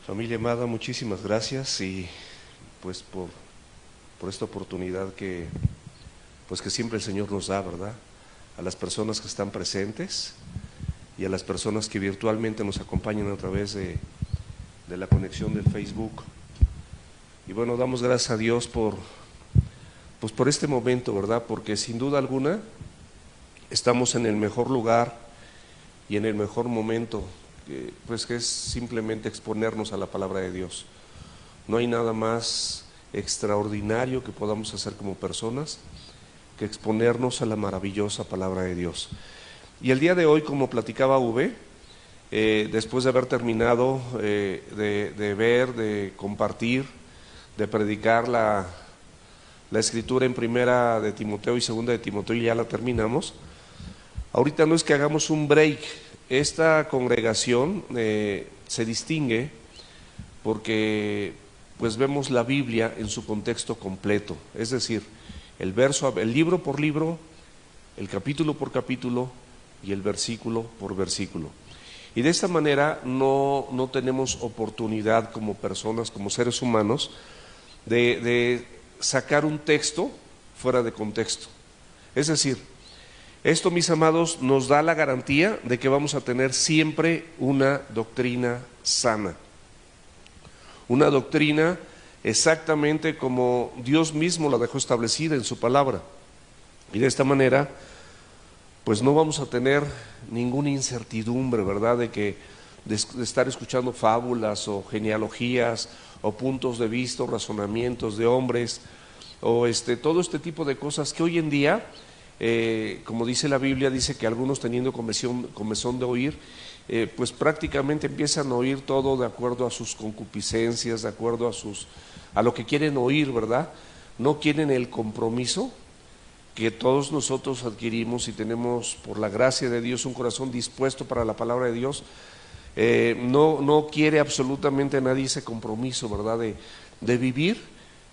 Familia amada, muchísimas gracias y pues por esta oportunidad que pues que siempre el Señor nos da, ¿verdad? A las personas que están presentes y a las personas que virtualmente nos acompañan a través de la conexión del Facebook. Y bueno, damos gracias a Dios pues por este momento, ¿verdad? Porque sin duda alguna estamos en el mejor lugar y en el mejor momento, pues que es simplemente exponernos a la palabra de Dios. No hay nada más extraordinario que podamos hacer como personas que exponernos a la maravillosa palabra de Dios. Y el día de hoy, como platicaba V, después de haber terminado de ver, de compartir, de predicar la escritura en primera de Timoteo y segunda de Timoteo, y ya la terminamos. Ahorita no es que hagamos un break. Esta congregación se distingue porque pues vemos la Biblia en su contexto completo, es decir, el libro por libro, el capítulo por capítulo y el versículo por versículo. Y de esta manera no tenemos oportunidad como personas, como seres humanos, de sacar un texto fuera de contexto. Es decir, esto, mis amados, nos da la garantía de que vamos a tener siempre una doctrina sana. Una doctrina exactamente como Dios mismo la dejó establecida en su palabra. Y de esta manera, pues no vamos a tener ninguna incertidumbre, ¿verdad? De estar escuchando fábulas o genealogías o puntos de vista o razonamientos de hombres o todo este tipo de cosas que hoy en día, como dice la Biblia, dice que algunos teniendo comezón de oír, pues prácticamente empiezan a oír todo de acuerdo a sus concupiscencias, de acuerdo a lo que quieren oír, ¿verdad? No quieren el compromiso que todos nosotros adquirimos y tenemos por la gracia de Dios un corazón dispuesto para la palabra de Dios. No quiere absolutamente nadie ese compromiso, ¿verdad? De vivir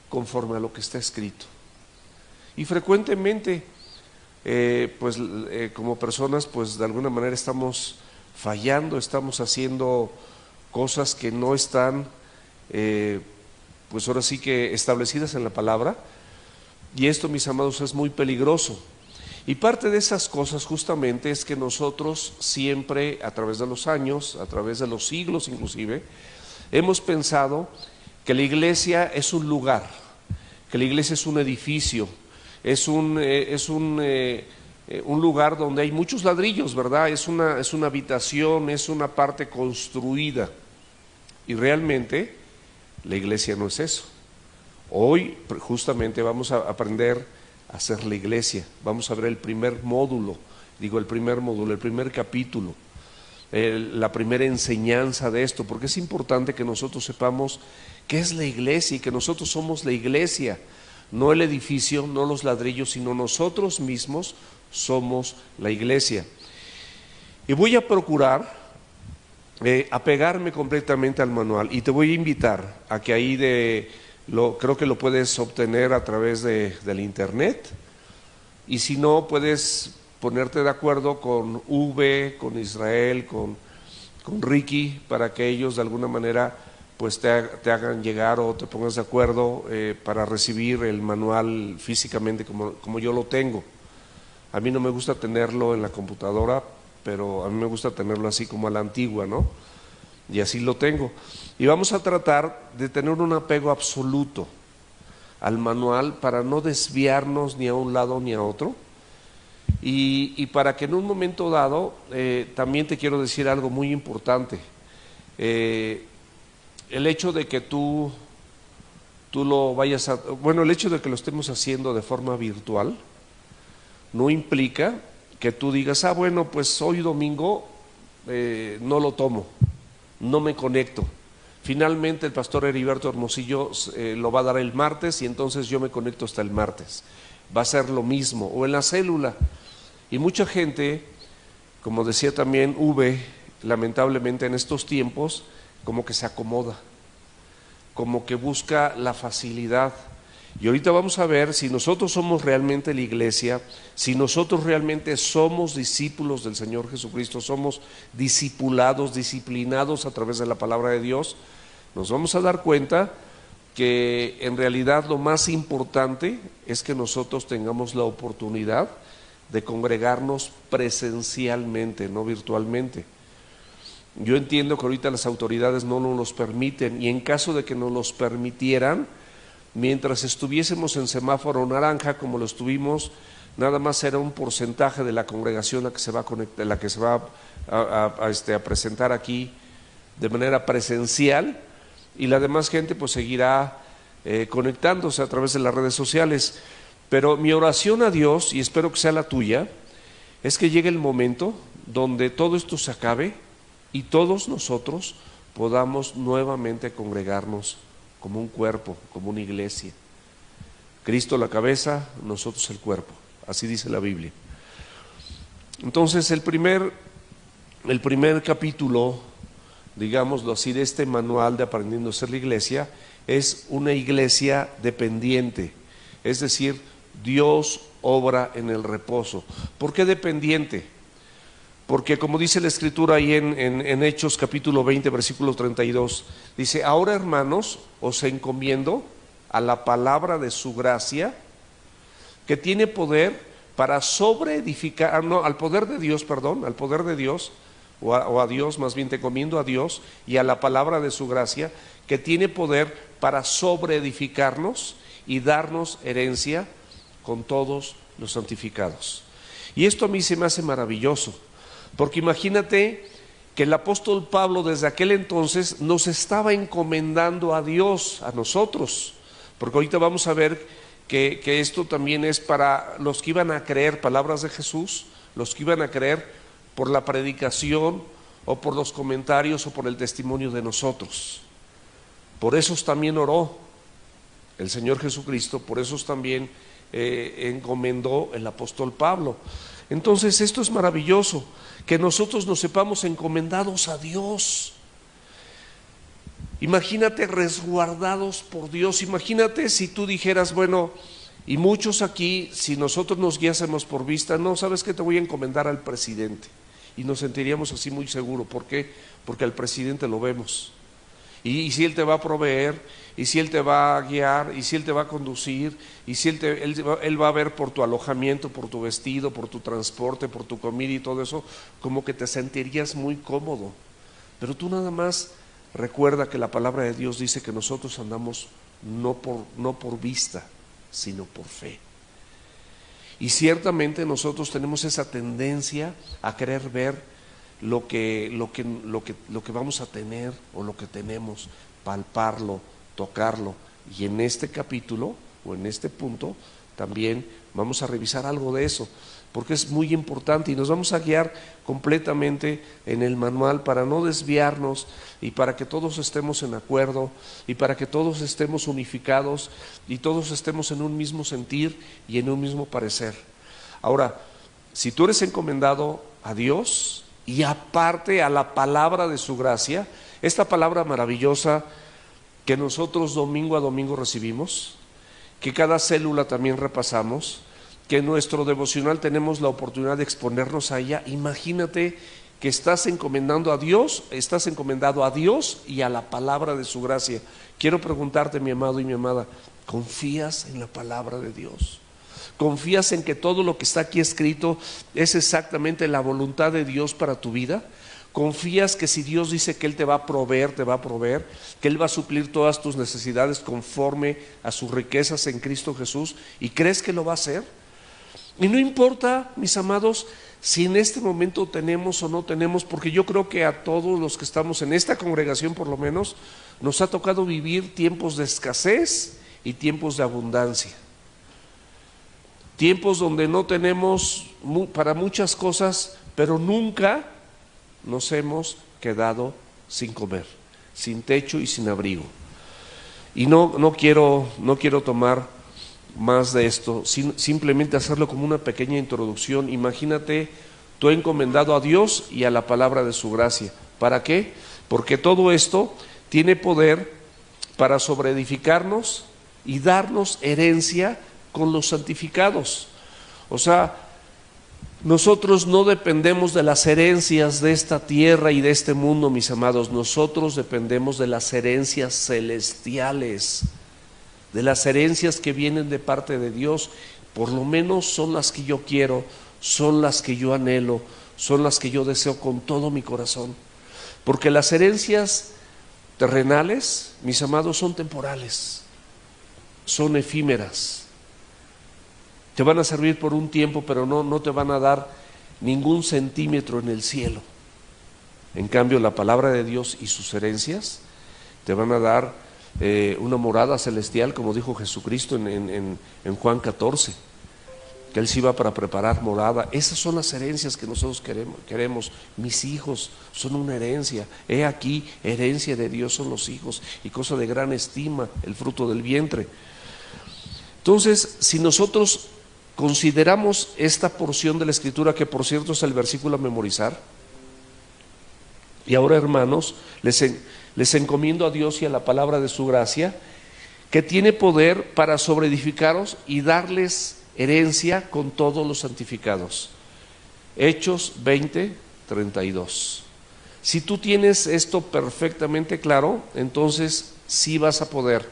conforme a lo que está escrito. Y frecuentemente como personas, pues de alguna manera estamos fallando, estamos haciendo cosas que no están, pues ahora sí que establecidas en la palabra, y esto, mis amados, es muy peligroso. Y parte de esas cosas justamente es que nosotros siempre, a través de los años, a través de los siglos inclusive, hemos pensado que la iglesia es un lugar, que la iglesia es un edificio, es un lugar donde hay muchos ladrillos, ¿verdad? Es una habitación, es una parte construida. Y realmente la iglesia no es eso. Hoy justamente vamos a aprender a hacer la iglesia. Vamos a ver el primer capítulo, la primera enseñanza de esto, porque es importante que nosotros sepamos qué es la iglesia y que nosotros somos la iglesia. No el edificio, no los ladrillos, sino nosotros mismos somos la iglesia. Y voy a procurar apegarme completamente al manual, y te voy a invitar a que ahí creo que lo puedes obtener a través del internet, y si no, puedes ponerte de acuerdo con V, con Israel, con Ricky, para que ellos de alguna manera pues te hagan llegar o te pongas de acuerdo para recibir el manual físicamente como yo lo tengo. A mí no me gusta tenerlo en la computadora, pero a mí me gusta tenerlo así como a la antigua, ¿no? Y así lo tengo. Y vamos a tratar de tener un apego absoluto al manual para no desviarnos ni a un lado ni a otro. Y para que en un momento dado, también te quiero decir algo muy importante. El hecho de que tú lo vayas el hecho de que lo estemos haciendo de forma virtual no implica que tú digas, bueno, pues hoy domingo no lo tomo, no me conecto. Finalmente el pastor Heriberto Hermosillo lo va a dar el martes y entonces yo me conecto hasta el martes. Va a ser lo mismo, o en la célula. Y mucha gente, como decía también V, lamentablemente en estos tiempos, como que se acomoda, como que busca la facilidad. Y ahorita vamos a ver si nosotros somos realmente la iglesia, si nosotros realmente somos discípulos del Señor Jesucristo, somos discipulados, disciplinados a través de la palabra de Dios. nos vamos a dar cuenta que en realidad lo más importante es que nosotros tengamos la oportunidad de congregarnos presencialmente, no virtualmente. Yo entiendo que ahorita las autoridades no nos los permiten, y en caso de que nos los permitieran, mientras estuviésemos en semáforo naranja como lo estuvimos, nada más era un porcentaje de la congregación la que se va a conectar, la que se va a presentar aquí de manera presencial, y la demás gente pues seguirá conectándose a través de las redes sociales. Pero mi oración a Dios, y espero que sea la tuya, es que llegue el momento donde todo esto se acabe y todos nosotros podamos nuevamente congregarnos como un cuerpo, como una iglesia. Cristo la cabeza, nosotros el cuerpo, así dice la Biblia. Entonces el primer capítulo, digámoslo así, de este manual de Aprendiendo a ser la iglesia, es una iglesia dependiente, es decir, Dios obra en el reposo. ¿Por qué dependiente? Porque como dice la Escritura ahí en Hechos capítulo 20, versículo 32, dice: ahora, hermanos, os encomiendo a la palabra de su gracia, que tiene poder para sobreedificar, no, al poder de Dios, perdón, al poder de Dios, o a Dios, más bien te encomiendo a Dios y a la palabra de su gracia, que tiene poder para sobreedificarnos y darnos herencia con todos los santificados. Y esto a mí se me hace maravilloso, porque imagínate que el apóstol Pablo desde aquel entonces nos estaba encomendando a Dios, a nosotros, porque ahorita vamos a ver que esto también es para los que iban a creer palabras de Jesús, los que iban a creer por la predicación o por los comentarios o por el testimonio de nosotros. Por esos también oró el Señor Jesucristo, por esos también encomendó el apóstol Pablo. Entonces esto es maravilloso, que nosotros nos sepamos encomendados a Dios. Imagínate resguardados por Dios. Imagínate si tú dijeras, bueno, y muchos aquí, si nosotros nos guiásemos por vista, no, ¿sabes qué? Te voy a encomendar al presidente, y nos sentiríamos así muy seguros. ¿Por qué? Porque al presidente lo vemos, y si él te va a proveer, y si él te va a guiar, y si él te va a conducir, y si él va a ver por tu alojamiento, por tu vestido, por tu transporte, por tu comida y todo eso, como que te sentirías muy cómodo. Pero tú nada más recuerda que la palabra de Dios dice que nosotros andamos no por vista, sino por fe. Y ciertamente nosotros tenemos esa tendencia a querer ver lo que vamos a tener o lo que tenemos, palparlo, tocarlo. Y en este capítulo o en este punto también vamos a revisar algo de eso, porque es muy importante, y nos vamos a guiar completamente en el manual para no desviarnos, y para que todos estemos en acuerdo, y para que todos estemos unificados, y todos estemos en un mismo sentir y en un mismo parecer. Ahora, si tú eres encomendado a Dios y aparte a la palabra de su gracia, esta palabra maravillosa que nosotros domingo a domingo recibimos, que cada célula también repasamos, que en nuestro devocional tenemos la oportunidad de exponernos a ella. Imagínate que estás encomendando a Dios, estás encomendado a Dios y a la palabra de su gracia. Quiero preguntarte, mi amado y mi amada, ¿confías en la palabra de Dios? ¿Confías en que todo lo que está aquí escrito es exactamente la voluntad de Dios para tu vida? ¿Confías que si Dios dice que Él te va a proveer, que Él va a suplir todas tus necesidades conforme a sus riquezas en Cristo Jesús? ¿Y crees que lo va a hacer? Y no importa, mis amados, si en este momento tenemos o no tenemos, porque yo creo que a todos los que estamos en esta congregación, por lo menos, nos ha tocado vivir tiempos de escasez y tiempos de abundancia. Tiempos donde no tenemos para muchas cosas, pero nunca nos hemos quedado sin comer, sin techo y sin abrigo. Y no quiero tomar más de esto, simplemente hacerlo como una pequeña introducción. Imagínate tú encomendado a Dios y a la palabra de su gracia. ¿Para qué? Porque todo esto tiene poder para sobreedificarnos y darnos herencia con los santificados. O sea, Nosotros no dependemos de las herencias de esta tierra y de este mundo, mis amados. Nosotros dependemos de las herencias celestiales, de las herencias que vienen de parte de Dios. Por lo menos son las que yo quiero, son las que yo anhelo, son las que yo deseo con todo mi corazón. Porque las herencias terrenales, mis amados, son temporales, son efímeras. Te van a servir por un tiempo, pero no te van a dar ningún centímetro en el cielo. En cambio, la palabra de Dios y sus herencias te van a dar una morada celestial, como dijo Jesucristo en Juan 14, que Él se iba para preparar morada. Esas son las herencias que nosotros queremos. Mis hijos son una herencia. He aquí, herencia de Dios son los hijos, y cosa de gran estima, el fruto del vientre. Entonces, si nosotros consideramos esta porción de la Escritura, que por cierto es el versículo a memorizar, y ahora, hermanos, les encomiendo a Dios y a la palabra de su gracia, que tiene poder para sobreedificaros y darles herencia con todos los santificados. Hechos 20:32. Si tú tienes esto perfectamente claro, entonces sí vas a poder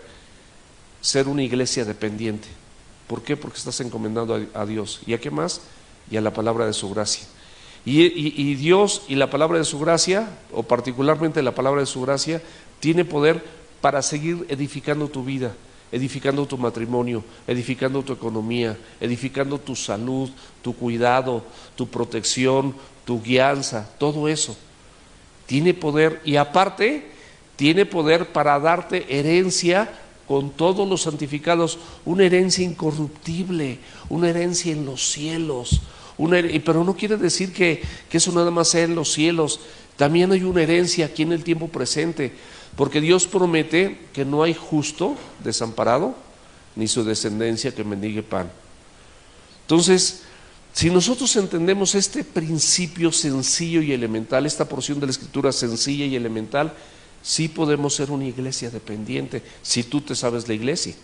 ser una iglesia dependiente. ¿Por qué? Porque estás encomendando a Dios. ¿Y a qué más? Y a la palabra de su gracia. Y Dios y la palabra de su gracia, o particularmente la palabra de su gracia, tiene poder para seguir edificando tu vida, edificando tu matrimonio, edificando tu economía, edificando tu salud, tu cuidado, tu protección, tu guianza, todo eso. Tiene poder, y aparte tiene poder para darte herencia con todos los santificados, una herencia incorruptible, una herencia en los cielos. Pero no quiere decir que eso nada más sea en los cielos. También hay una herencia aquí en el tiempo presente, porque Dios promete que no hay justo desamparado, ni su descendencia que mendigue pan. Entonces, si nosotros entendemos este principio sencillo y elemental, esta porción de la Escritura sencilla y elemental, sí podemos ser una iglesia dependiente. Si tú te sabes la iglesia,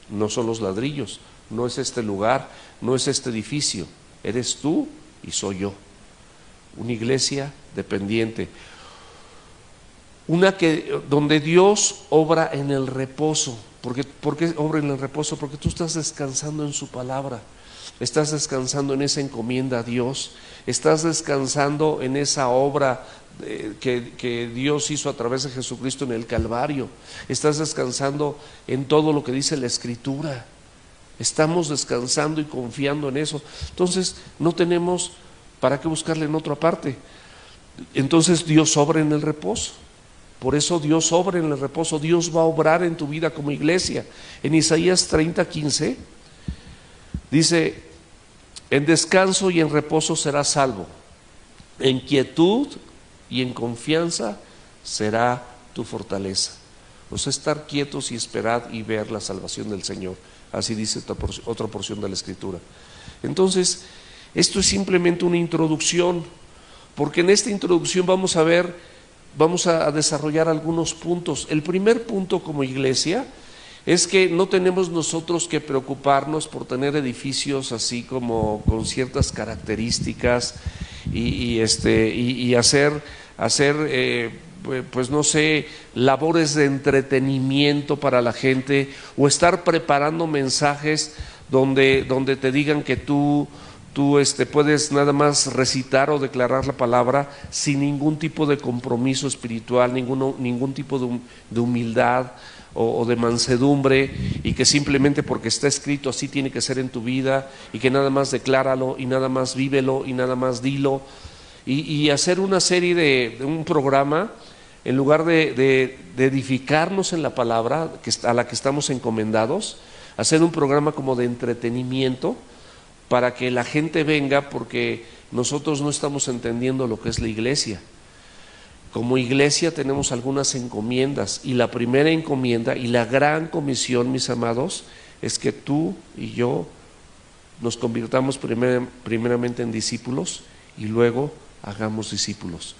no son los ladrillos, no es este lugar, no es este edificio, eres tú y soy yo. Una iglesia dependiente, una donde Dios obra en el reposo. ¿Por qué obra en el reposo? Porque tú estás descansando en su palabra, estás descansando en esa encomienda a Dios, estás descansando en esa obra que Dios hizo a través de Jesucristo en el Calvario, estás descansando en todo lo que dice la Escritura. Estamos descansando y confiando en eso. Entonces no tenemos para qué buscarle en otra parte. Entonces Dios obra en el reposo. Por eso Dios obra en el reposo. Dios va a obrar en tu vida como iglesia. En Isaías 30:15 dice: en descanso y en reposo serás salvo, en quietud y en confianza será tu fortaleza. O sea, estar quietos y esperar y ver la salvación del Señor. Así dice otra porción de la Escritura. Entonces, esto es simplemente una introducción, porque en esta introducción vamos a desarrollar algunos puntos. El primer punto como iglesia es que no tenemos nosotros que preocuparnos por tener edificios así como con ciertas características y hacer pues no sé, labores de entretenimiento para la gente, o estar preparando mensajes donde te digan que tú puedes nada más recitar o declarar la palabra sin ningún tipo de compromiso espiritual, ningún tipo de humildad o de mansedumbre, y que simplemente porque está escrito así tiene que ser en tu vida, y que nada más decláralo y nada más vívelo y nada más dilo, y hacer una serie de un programa en lugar de edificarnos en la palabra a la que estamos encomendados, hacer un programa como de entretenimiento para que la gente venga, porque nosotros no estamos entendiendo lo que es la iglesia. Como iglesia tenemos algunas encomiendas, y la primera encomienda y la gran comisión, mis amados, es que tú y yo nos convirtamos primeramente en discípulos y luego hagamos discípulos.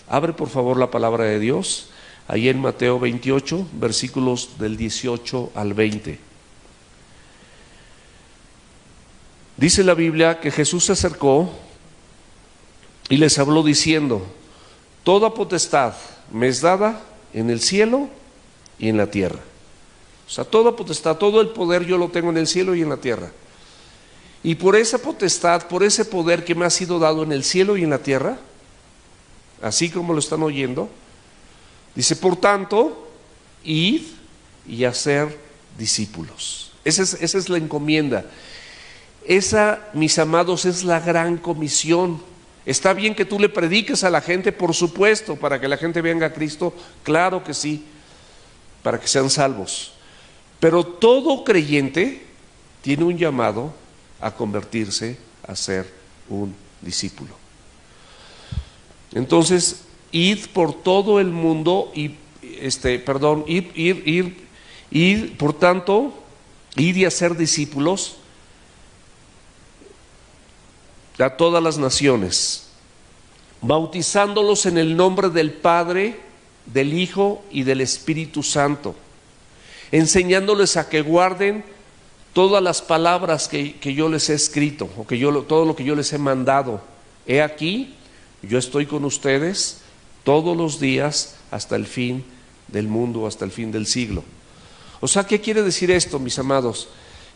Abre por favor la palabra de Dios, ahí en Mateo 28, versículos del 18 al 20. Dice la Biblia que Jesús se acercó y les habló diciendo: toda potestad me es dada en el cielo y en la tierra. O sea, toda potestad, todo el poder yo lo tengo en el cielo y en la tierra. Y por esa potestad, por ese poder que me ha sido dado en el cielo y en la tierra, así como lo están oyendo, dice: por tanto, id y hacer discípulos. Esa es la encomienda. Esa, mis amados, es la gran comisión. ¿Está bien que tú le prediques a la gente? Por supuesto, para que la gente venga a Cristo, claro que sí, para que sean salvos. Pero todo creyente tiene un llamado a convertirse, a ser un discípulo. Entonces, id por todo el mundo y por tanto, id y hacer discípulos a todas las naciones, bautizándolos en el nombre del Padre, del Hijo y del Espíritu Santo, enseñándoles a que guarden todas las palabras que yo les he escrito, o todo lo que yo les he mandado. He aquí, yo estoy con ustedes todos los días hasta el fin del mundo, hasta el fin del siglo. O sea, ¿qué quiere decir esto, mis amados?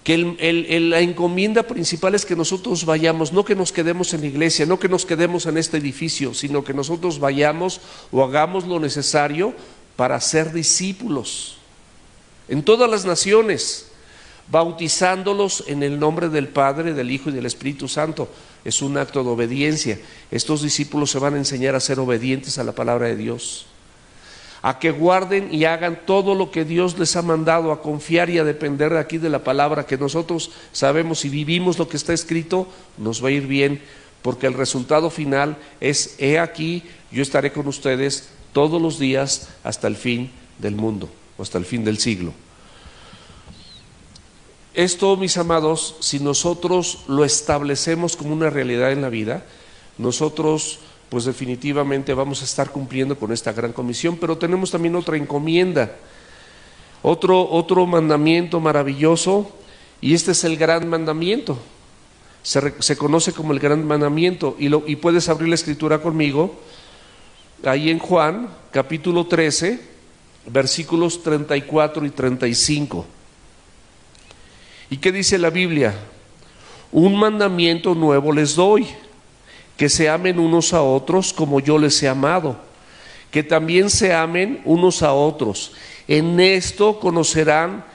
Que la encomienda principal es que nosotros vayamos, no que nos quedemos en la iglesia, no que nos quedemos en este edificio, sino que nosotros vayamos o hagamos lo necesario para ser discípulos en todas las naciones, bautizándolos en el nombre del Padre, del Hijo y del Espíritu Santo. Es un acto de obediencia. Estos discípulos se van a enseñar a ser obedientes a la palabra de Dios, a que guarden y hagan todo lo que Dios les ha mandado, a confiar y a depender de aquí de la palabra, que nosotros sabemos, si vivimos lo que está escrito, nos va a ir bien, porque el resultado final es: he aquí, yo estaré con ustedes todos los días hasta el fin del mundo, o hasta el fin del siglo. Esto, mis amados, si nosotros lo establecemos como una realidad en la vida, nosotros pues definitivamente vamos a estar cumpliendo con esta gran comisión. Pero tenemos también otra encomienda, otro mandamiento maravilloso, y este es el gran mandamiento. Se conoce como el gran mandamiento, y puedes abrir la escritura conmigo, ahí en Juan, capítulo 13, versículos 34 y 35. ¿Y qué dice la Biblia? Un mandamiento nuevo les doy, que se amen unos a otros como yo les he amado, que también se amen unos a otros. En esto conocerán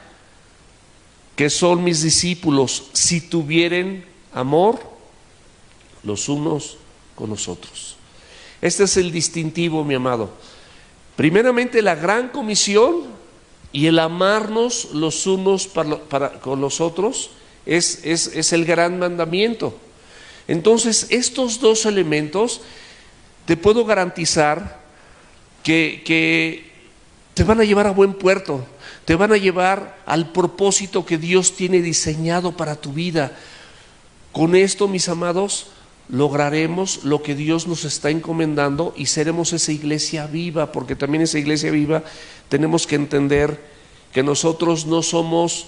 que son mis discípulos, si tuvieren amor los unos con los otros. Este es el distintivo, mi amado. Primeramente, la gran comisión y el amarnos los unos con los otros es el gran mandamiento. Entonces, estos dos elementos te puedo garantizar que te van a llevar a buen puerto, te van a llevar al propósito que Dios tiene diseñado para tu vida. Con esto, mis amados, lograremos lo que Dios nos está encomendando y seremos esa iglesia viva, porque también esa iglesia viva tenemos que entender que nosotros no somos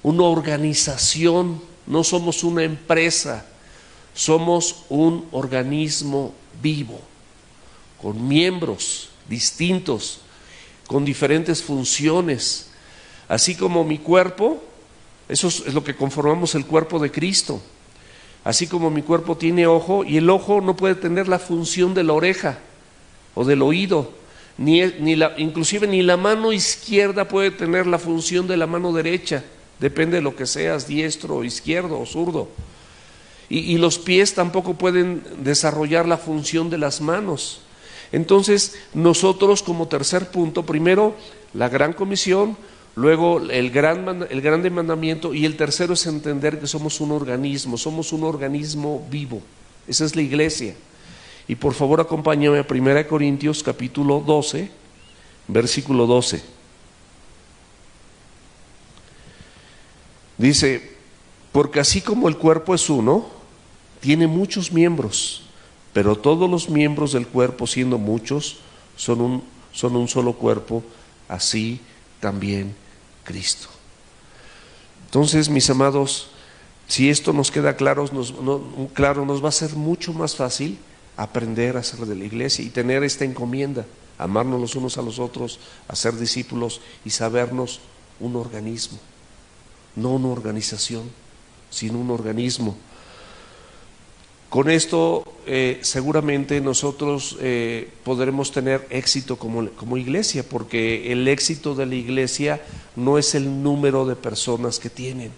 una organización, no somos una empresa, somos un organismo vivo, con miembros distintos, con diferentes funciones. Así como mi cuerpo, eso es lo que conformamos el cuerpo de Cristo. Así como mi cuerpo tiene ojo, y el ojo no puede tener la función de la oreja o del oído, inclusive ni la mano izquierda puede tener la función de la mano derecha, depende de lo que seas, diestro, izquierdo o zurdo. Y los pies tampoco pueden desarrollar la función de las manos. Entonces, nosotros, como tercer punto, primero la gran comisión, luego el grande mandamiento, y el tercero es entender que somos un organismo vivo. Esa es la iglesia. Y por favor, acompáñame a 1 Corintios capítulo 12, versículo 12. Dice: porque así como el cuerpo es uno, tiene muchos miembros, pero todos los miembros del cuerpo, siendo muchos, son un solo cuerpo, así también Cristo. Entonces, mis amados, si esto nos queda claro, nos va a ser mucho más fácil aprender a ser de la iglesia y tener esta encomienda, amarnos los unos a los otros, hacer discípulos y sabernos un organismo, no una organización, sino un organismo. Con esto seguramente nosotros podremos tener éxito como iglesia, porque el éxito de la iglesia no es el número de personas que tienen,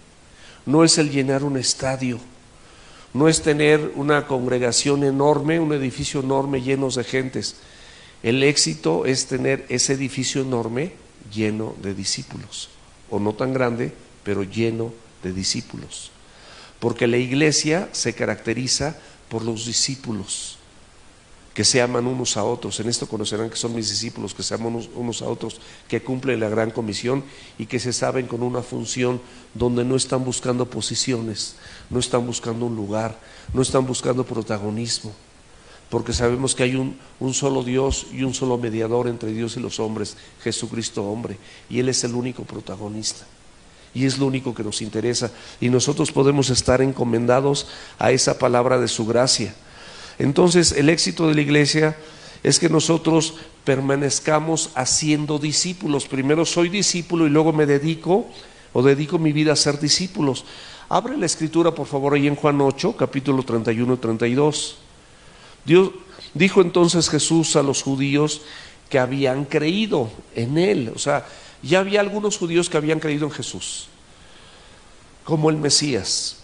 no es el llenar un estadio, no es tener una congregación enorme, un edificio enorme llenos de gentes. El éxito es tener ese edificio enorme lleno de discípulos, o no tan grande, pero lleno de discípulos. Porque la iglesia se caracteriza por los discípulos que se aman unos a otros. En esto conocerán que son mis discípulos, que se aman unos a otros, que cumplen la gran comisión y que se saben con una función donde no están buscando posiciones, no están buscando un lugar, no están buscando protagonismo, porque sabemos que hay un solo Dios y un solo mediador entre Dios y los hombres, Jesucristo hombre, y Él es el único protagonista. Y es lo único que nos interesa, y nosotros podemos estar encomendados a esa palabra de su gracia. Entonces el éxito de la iglesia es que nosotros permanezcamos haciendo discípulos. Primero soy discípulo y luego me dedico mi vida a ser discípulos. Abre la escritura por favor ahí en Juan 8, capítulo 31 y 32. Dijo entonces Jesús a los judíos que habían creído en Él, o sea, ya había algunos judíos que habían creído en Jesús como el Mesías,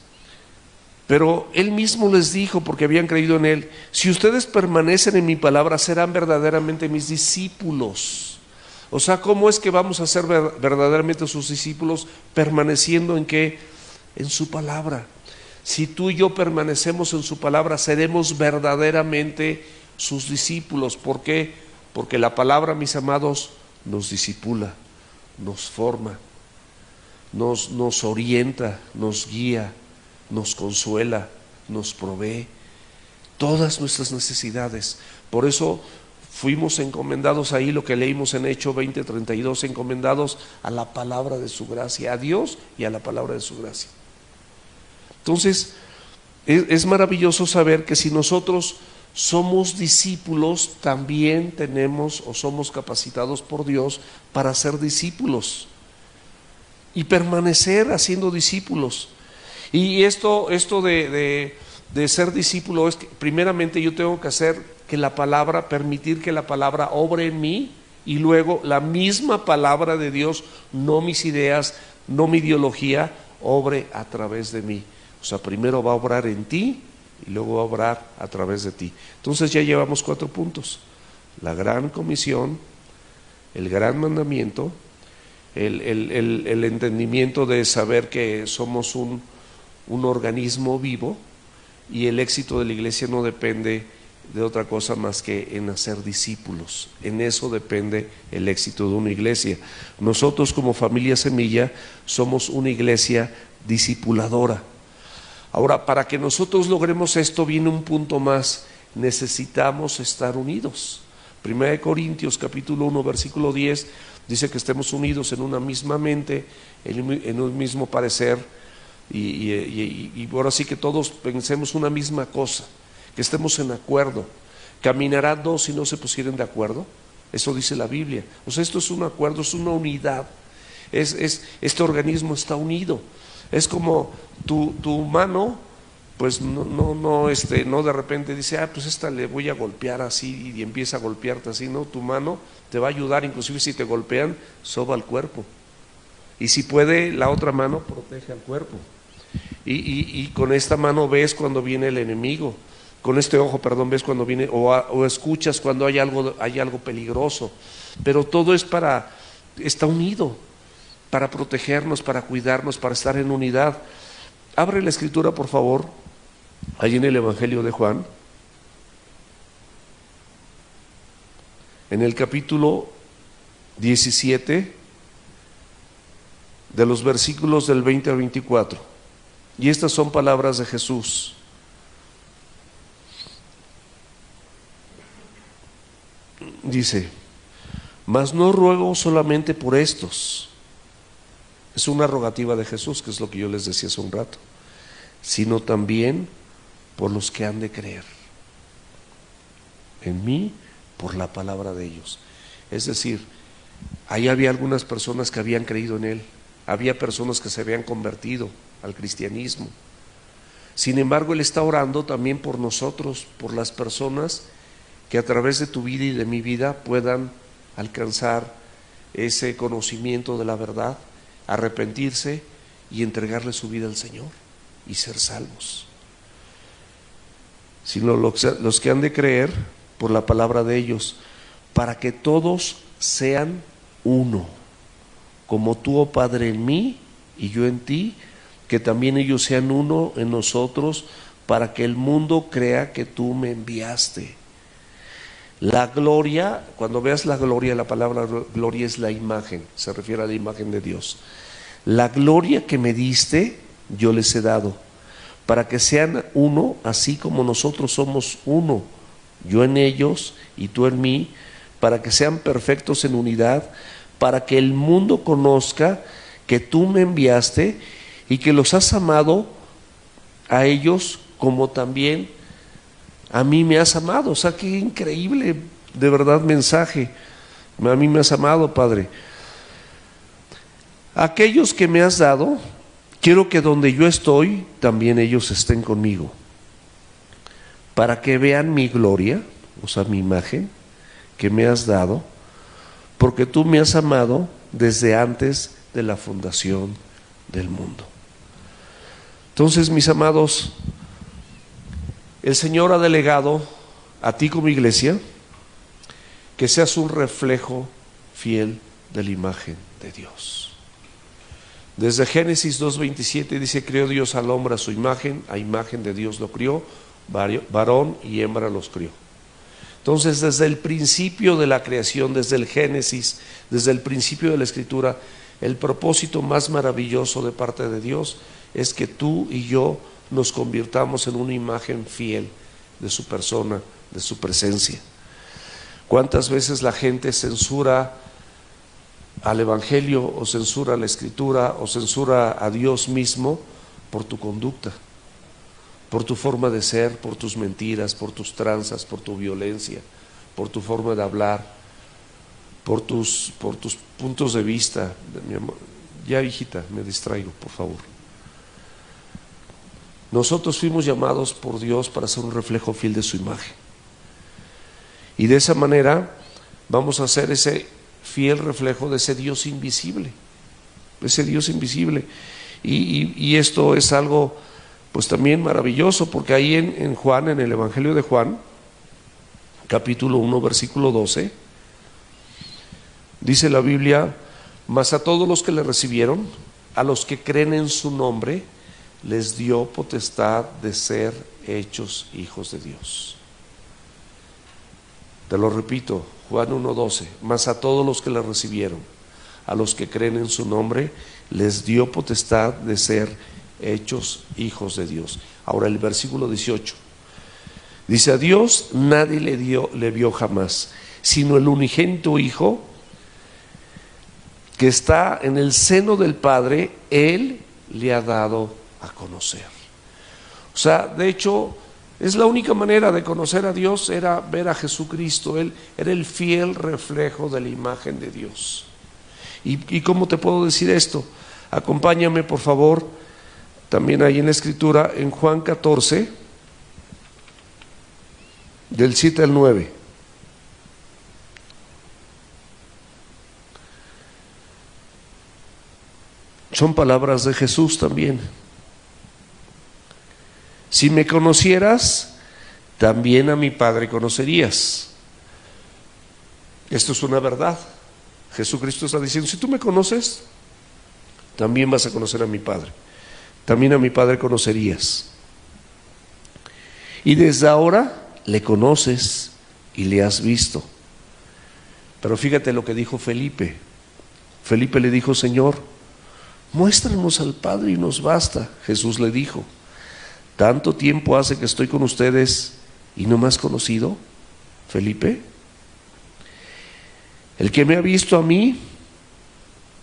pero Él mismo les dijo, porque habían creído en Él: si ustedes permanecen en mi palabra, serán verdaderamente mis discípulos. O sea, ¿cómo es que vamos a ser verdaderamente sus discípulos? Permaneciendo ¿en qué? En su palabra. Si tú y yo permanecemos en su palabra, seremos verdaderamente sus discípulos. ¿Por qué? Porque la palabra, mis amados, nos discipula, nos forma, nos orienta, nos guía, nos consuela, nos provee todas nuestras necesidades. Por eso fuimos encomendados ahí, lo que leímos en Hechos 20:32, encomendados a la palabra de su gracia, a Dios y a la palabra de su gracia. Entonces es maravilloso saber que si nosotros somos discípulos, también tenemos o somos capacitados por Dios para ser discípulos y permanecer haciendo discípulos. Y esto de ser discípulo es que primeramente yo tengo que hacer que la palabra, permitir que la palabra obre en mí, y luego la misma palabra de Dios, no mis ideas, no mi ideología, obre a través de mí. O sea, primero va a obrar en ti y luego va a obrar a través de ti. Entonces ya llevamos 4 puntos: la gran comisión, el gran mandamiento, el entendimiento de saber que somos un organismo vivo, y el éxito de la iglesia no depende de otra cosa más que en hacer discípulos. En eso depende el éxito de una iglesia. Nosotros como familia Semilla somos una iglesia discipuladora. Ahora, para que nosotros logremos esto, viene un punto más: necesitamos estar unidos. 1 Corintios capítulo 1 versículo 10 dice que estemos unidos en una misma mente, en un mismo parecer, y ahora sí que todos pensemos una misma cosa, que estemos en acuerdo. ¿Caminarán 2 si no se pusieren de acuerdo? Eso dice la Biblia. O sea, esto es un acuerdo, es una unidad. Este organismo está unido. Es como tu mano, pues no de repente dice, pues esta le voy a golpear así, y empieza a golpearte así. No, tu mano te va a ayudar, inclusive si te golpean, soba al cuerpo. Y si puede, la otra mano protege al cuerpo. Y con esta mano ves cuando viene el enemigo. Con este ojo, ves cuando viene, o escuchas cuando hay algo peligroso. Pero todo está unido, para protegernos, para cuidarnos, para estar en unidad. Abre la escritura por favor, allí en el Evangelio de Juan, en el capítulo 17, de los versículos del 20 al 24. Y estas son palabras de Jesús. Dice: mas no ruego solamente por estos. Es una rogativa de Jesús, que es lo que yo les decía hace un rato, sino también por los que han de creer. en mí por la palabra de ellos. Es decir, ahí había algunas personas que habían creído en Él, había personas que se habían convertido al cristianismo. Sin embargo, Él está orando también por nosotros, por las personas que a través de tu vida y de mi vida puedan alcanzar ese conocimiento de la verdad, arrepentirse y entregarle su vida al Señor y ser salvos. Sino los que han de creer por la palabra de ellos, para que todos sean uno, como tú, oh Padre, en mí y yo en ti, que también ellos sean uno en nosotros, para que el mundo crea que tú me enviaste. La gloria, cuando veas la gloria, la palabra gloria es la imagen, se refiere a la imagen de Dios. La gloria que me diste, yo les he dado, para que sean uno, así como nosotros somos uno, yo en ellos y tú en mí, para que sean perfectos en unidad, para que el mundo conozca que tú me enviaste y que los has amado a ellos como también a mí me has amado. O sea, qué increíble, de verdad, mensaje. A mí me has amado, Padre. Aquellos que me has dado, quiero que donde yo estoy, también ellos estén conmigo, para que vean mi gloria, o sea, mi imagen, que me has dado, porque tú me has amado desde antes de la fundación del mundo. Entonces, mis amados, el Señor ha delegado a ti como iglesia que seas un reflejo fiel de la imagen de Dios. Desde Génesis 2:27 dice: creó Dios al hombre a su imagen, a imagen de Dios lo crió, varón y hembra los crió. Entonces, desde el principio de la creación, desde el Génesis, desde el principio de la Escritura, el propósito más maravilloso de parte de Dios es que tú y yo nos convirtamos en una imagen fiel de su persona, de su presencia. ¿Cuántas veces la gente censura al Evangelio o censura a la Escritura o censura a Dios mismo por tu conducta, por tu forma de ser, por tus mentiras, por tus tranzas, por tu violencia, por tu forma de hablar, por tus puntos de vista? Mi amor, ya, hijita, me distraigo, por favor. Nosotros fuimos llamados por Dios para ser un reflejo fiel de su imagen, y de esa manera vamos a ser ese fiel reflejo de ese Dios invisible, y esto es algo pues también maravilloso, porque ahí en Juan, en el Evangelio de Juan, capítulo 1, versículo 12, dice la Biblia: mas a todos los que le recibieron, a los que creen en su nombre, les dio potestad de ser hechos hijos de Dios. Te lo repito, Juan 1:12, mas a todos los que le recibieron, a los que creen en su nombre, les dio potestad de ser hechos hijos de Dios. Ahora el versículo 18 dice: a Dios nadie le vio jamás, sino el unigénito Hijo que está en el seno del Padre, Él le ha dado a conocer. O sea, de hecho, es la única manera de conocer a Dios, era ver a Jesucristo. Él era el fiel reflejo de la imagen de Dios. ¿Y cómo te puedo decir esto? Acompáñame, por favor, también ahí en la Escritura, en Juan 14, del 7 al 9. Son palabras de Jesús también. Si me conocieras, también a mi Padre conocerías. Esto es una verdad. Jesucristo está diciendo: si tú me conoces, también vas a conocer a mi Padre. También a mi Padre conocerías. Y desde ahora le conoces y le has visto. Pero fíjate lo que dijo Felipe. Felipe le dijo: Señor, muéstranos al Padre y nos basta. Jesús le dijo: ¿tanto tiempo hace que estoy con ustedes y no me has conocido, Felipe? El que me ha visto a mí,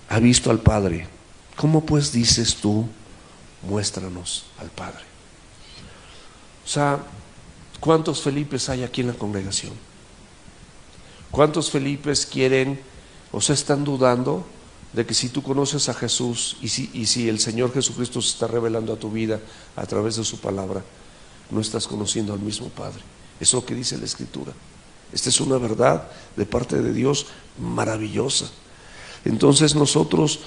ha visto al Padre. ¿Cómo pues dices tú, muéstranos al Padre? O sea, ¿cuántos Felipes hay aquí en la congregación? ¿Cuántos Felipes quieren, o sea, están dudando de que si tú conoces a Jesús y si el Señor Jesucristo se está revelando a tu vida a través de su palabra, no estás conociendo al mismo Padre? Es lo que dice la Escritura. Esta es una verdad de parte de Dios maravillosa. Entonces nosotros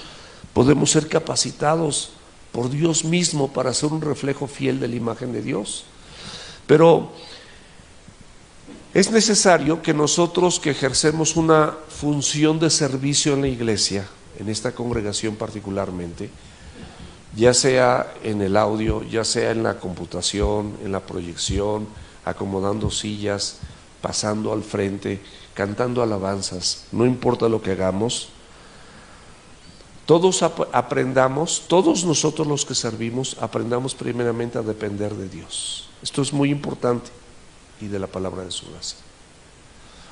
podemos ser capacitados por Dios mismo para ser un reflejo fiel de la imagen de Dios. Pero es necesario que nosotros que ejercemos una función de servicio en la iglesia, en esta congregación particularmente, ya sea en el audio, ya sea en la computación, en la proyección, acomodando sillas, pasando al frente, cantando alabanzas, no importa lo que hagamos, todos aprendamos, todos nosotros los que servimos, aprendamos primeramente a depender de Dios. Esto es muy importante, y de la palabra de su gracia.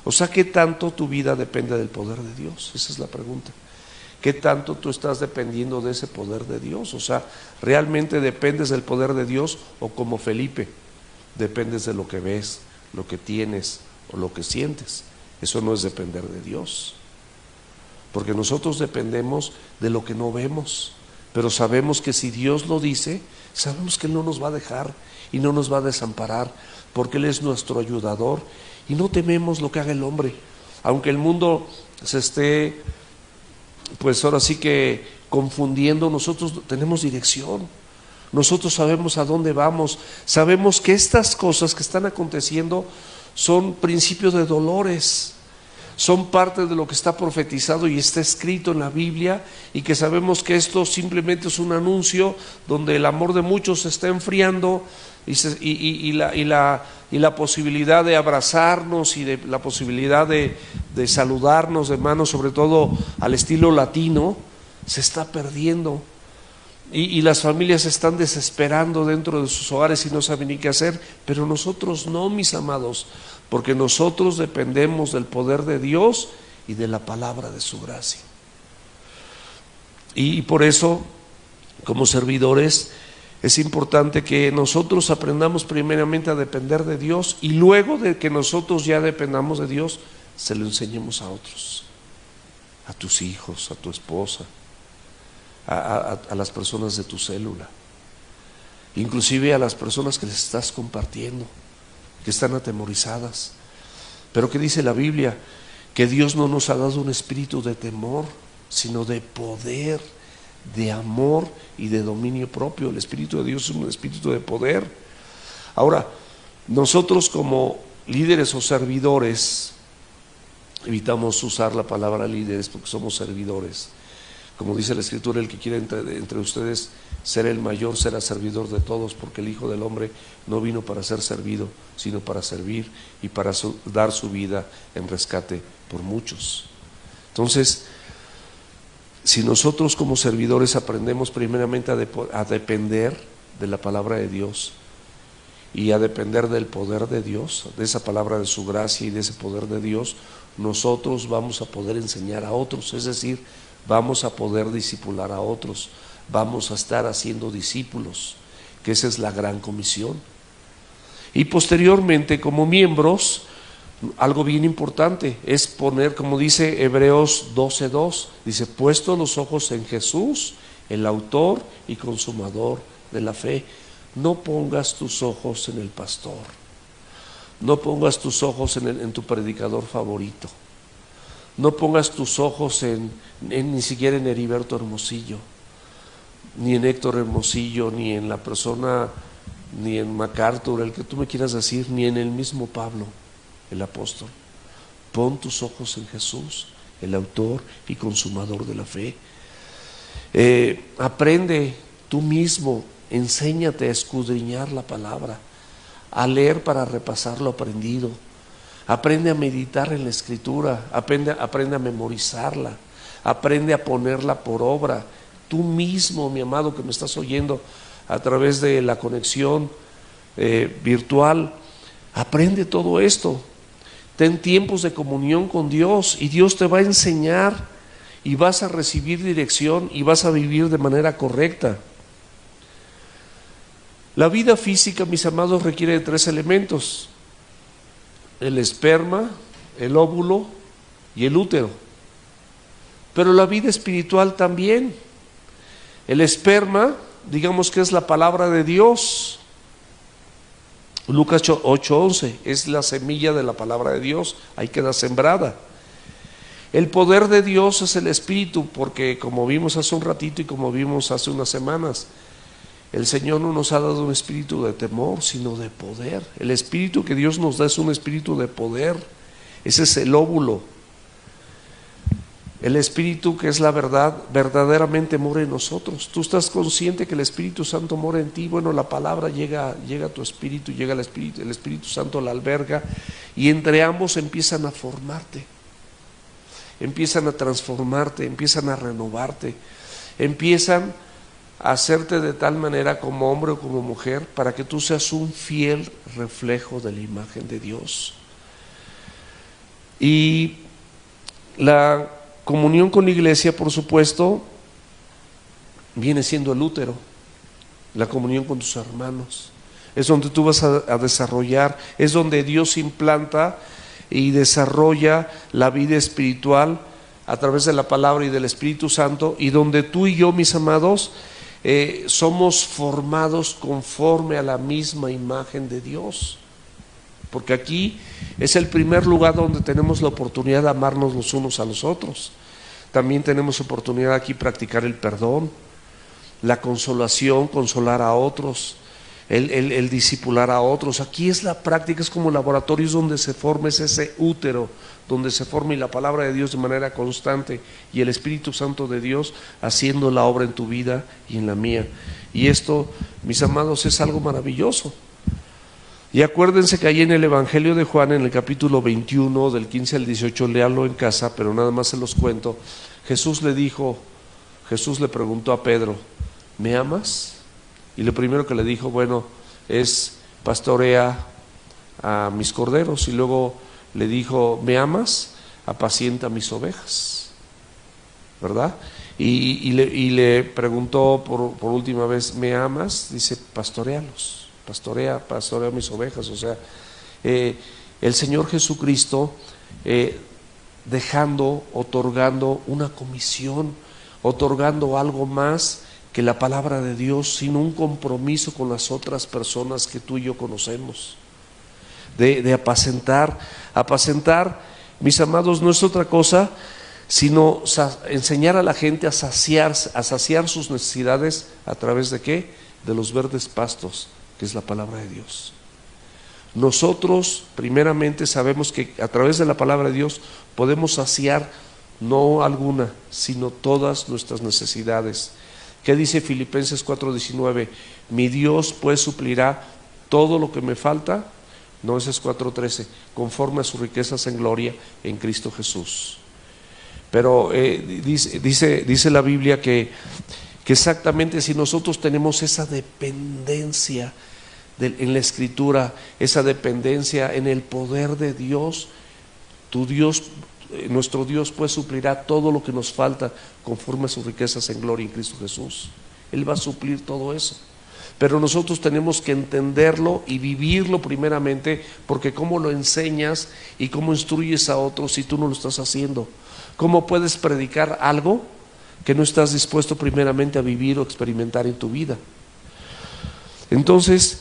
O sea, ¿qué tanto tu vida depende del poder de Dios? Esa es la pregunta. ¿Qué tanto tú estás dependiendo de ese poder de Dios? O sea, ¿realmente dependes del poder de Dios o como Felipe, dependes de lo que ves, lo que tienes o lo que sientes? Eso no es depender de Dios. Porque nosotros dependemos de lo que no vemos, pero sabemos que si Dios lo dice, sabemos que Él no nos va a dejar y no nos va a desamparar, porque Él es nuestro ayudador y no tememos lo que haga el hombre. Aunque el mundo se esté, pues ahora sí que confundiendo, nosotros tenemos dirección, nosotros sabemos a dónde vamos, sabemos que estas cosas que están aconteciendo son principios de dolores, son parte de lo que está profetizado y está escrito en la Biblia, y que sabemos que esto simplemente es un anuncio donde el amor de muchos se está enfriando y la posibilidad de abrazarnos y de la posibilidad de saludarnos de mano, sobre todo al estilo latino, se está perdiendo. Y las familias se están desesperando dentro de sus hogares y no saben ni qué hacer, pero nosotros no, mis amados, porque nosotros dependemos del poder de Dios y de la palabra de su gracia. Y por eso, como servidores, es importante que nosotros aprendamos primeramente a depender de Dios, y luego de que nosotros ya dependamos de Dios, se lo enseñemos a otros, a tus hijos, a tu esposa, a las personas de tu célula, inclusive a las personas que les estás compartiendo, que están atemorizadas. Pero ¿qué dice la Biblia? Que Dios no nos ha dado un espíritu de temor, sino de poder, de amor y de dominio propio. El Espíritu de Dios es un espíritu de poder. Ahora, nosotros como líderes o servidores, evitamos usar la palabra líderes porque somos servidores. Como dice la Escritura, el que quiera entre ustedes ser el mayor será servidor de todos, porque el Hijo del Hombre no vino para ser servido, sino para servir y para dar su vida en rescate por muchos. Entonces, si nosotros como servidores aprendemos primeramente a depender de la palabra de Dios y a depender del poder de Dios, de esa palabra de su gracia y de ese poder de Dios, nosotros vamos a poder enseñar a otros, es decir, vamos a poder discipular a otros, vamos a estar haciendo discípulos, que esa es la gran comisión. Y posteriormente, como miembros, algo bien importante es poner, como dice Hebreos 12:2, dice, puesto los ojos en Jesús, el autor y consumador de la fe. No pongas tus ojos en el pastor, no pongas tus ojos en tu predicador favorito, no pongas tus ojos ni siquiera en Heriberto Hermosillo, ni en Héctor Hermosillo, ni en la persona, ni en MacArthur, el que tú me quieras decir, ni en el mismo Pablo, el apóstol. Pon tus ojos en Jesús, el autor y consumador de la fe. Aprende tú mismo, enséñate a escudriñar la palabra, a leer para repasar lo aprendido. Aprende a meditar en la Escritura, aprende a memorizarla, aprende a ponerla por obra. Tú mismo, mi amado, que me estás oyendo a través de la conexión virtual, aprende todo esto. Ten tiempos de comunión con Dios y Dios te va a enseñar y vas a recibir dirección y vas a vivir de manera correcta. La vida física, mis amados, requiere de 3 elementos: el esperma, el óvulo y el útero. Pero la vida espiritual también. El esperma, digamos que es la palabra de Dios. Lucas 8:11, es la semilla de la palabra de Dios, ahí queda sembrada. El poder de Dios es el Espíritu, porque como vimos hace un ratito y como vimos hace unas semanas, el Señor no nos ha dado un espíritu de temor, sino de poder. El espíritu que Dios nos da es un espíritu de poder. Ese es el óvulo. El espíritu, que es la verdad, verdaderamente mora en nosotros. Tú estás consciente que el Espíritu Santo mora en ti. Bueno, la palabra llega a tu espíritu, llega al espíritu, el Espíritu Santo la alberga, y entre ambos empiezan a formarte, empiezan a transformarte, empiezan a renovarte, empiezan a hacerte de tal manera como hombre o como mujer, para que tú seas un fiel reflejo de la imagen de Dios. Y la comunión con la iglesia, por supuesto, viene siendo el útero, la comunión con tus hermanos. Es donde tú vas a desarrollar, es donde Dios implanta y desarrolla la vida espiritual a través de la palabra y del Espíritu Santo, y donde tú y yo, mis amados, somos formados conforme a la misma imagen de Dios. Porque aquí es el primer lugar donde tenemos la oportunidad de amarnos los unos a los otros. También tenemos oportunidad aquí de practicar el perdón, la consolación, consolar a otros, el discipular a otros. Aquí es la práctica, es como laboratorios donde se forma, es ese útero donde se forma, y la palabra de Dios de manera constante, y el Espíritu Santo de Dios haciendo la obra en tu vida y en la mía. Y esto, mis amados, es algo maravilloso. Y acuérdense que ahí en el Evangelio de Juan, en el capítulo 21, del 15 al 18, léanlo en casa, pero nada más se los cuento. Jesús le preguntó a Pedro, ¿me amas? Y lo primero que le dijo, bueno, es pastorea a mis corderos. Y luego le dijo, ¿me amas? Apacienta mis ovejas, ¿verdad? Y le preguntó por última vez, ¿me amas? Dice, pastorealos. Pastorea mis ovejas. O sea, el Señor Jesucristo otorgando una comisión, otorgando algo más que la palabra de Dios, sino un compromiso con las otras personas que tú y yo conocemos, de apacentar, mis amados, no es otra cosa sino enseñar a la gente a saciar sus necesidades. ¿A través de qué? De los verdes pastos, que es la palabra de Dios. Nosotros primeramente sabemos que a través de la palabra de Dios podemos saciar no alguna, sino todas nuestras necesidades. ¿Qué dice Filipenses 4:19? Mi Dios pues suplirá todo lo que me falta. No, ese es 4:13, conforme a sus riquezas en gloria en Cristo Jesús. Pero dice la Biblia que exactamente si nosotros tenemos esa dependencia en la Escritura, esa dependencia en el poder de Dios, nuestro Dios pues suplirá todo lo que nos falta conforme a sus riquezas en gloria en Cristo Jesús. Él va a suplir todo eso. Pero nosotros tenemos que entenderlo y vivirlo primeramente, porque cómo lo enseñas y cómo instruyes a otros si tú no lo estás haciendo. ¿Cómo puedes predicar algo que no estás dispuesto primeramente a vivir o experimentar en tu vida? Entonces,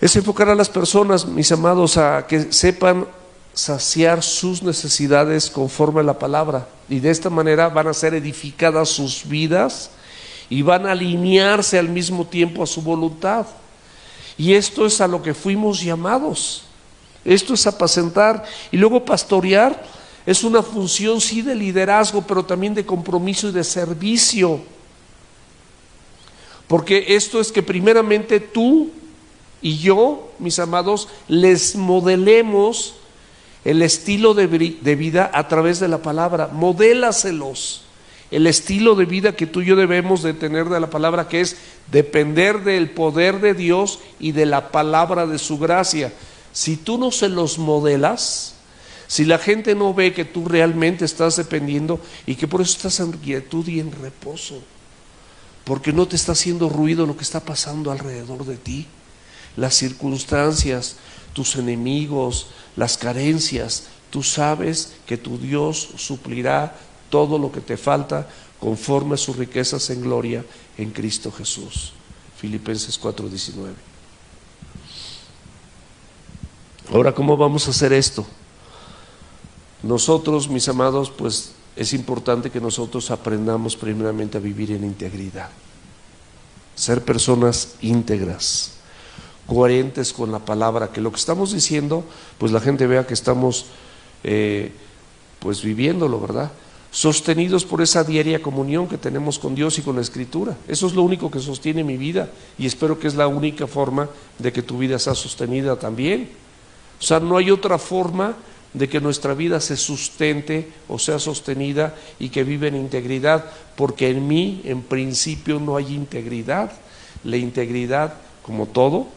es enfocar a las personas, mis amados, a que sepan saciar sus necesidades conforme a la palabra, y de esta manera van a ser edificadas sus vidas y van a alinearse al mismo tiempo a su voluntad. Y esto es a lo que fuimos llamados. Esto es apacentar. Y luego pastorear es una función sí de liderazgo, pero también de compromiso y de servicio. Porque esto es que primeramente tú y yo, mis amados, les modelemos el estilo de vida a través de la palabra. Modélaselos el estilo de vida que tú y yo debemos de tener de la palabra, que es depender del poder de Dios y de la palabra de su gracia. Si tú no se los modelas, si la gente no ve que tú realmente estás dependiendo y que por eso estás en quietud y en reposo, porque no te está haciendo ruido lo que está pasando alrededor de ti, las circunstancias, tus enemigos, las carencias, Tú sabes que tu Dios suplirá todo lo que te falta conforme a sus riquezas en gloria en Cristo Jesús. Filipenses 4:19. Ahora, ¿cómo vamos a hacer esto? Nosotros, mis amados, pues es importante que nosotros aprendamos primeramente a vivir en integridad, ser personas íntegras, coherentes con la palabra, que lo que estamos diciendo, pues la gente vea que estamos pues viviéndolo, ¿verdad? Sostenidos por esa diaria comunión que tenemos con Dios y con la Escritura. Eso es lo único que sostiene mi vida, y espero que es la única forma de que tu vida sea sostenida también. O sea, no hay otra forma de que nuestra vida se sustente o sea sostenida y que vive en integridad, porque en mí, en principio, no hay integridad. La integridad, como todo,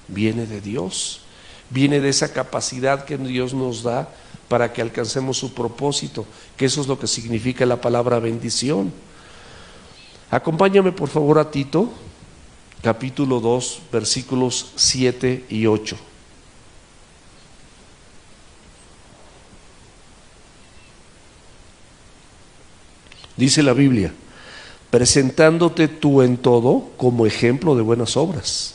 viene de Dios, viene de esa capacidad que Dios nos da para que alcancemos su propósito, que eso es lo que significa la palabra bendición. Acompáñame por favor a Tito, capítulo 2, versículos 7 y 8. Dice la Biblia: presentándote tú en todo como ejemplo de buenas obras,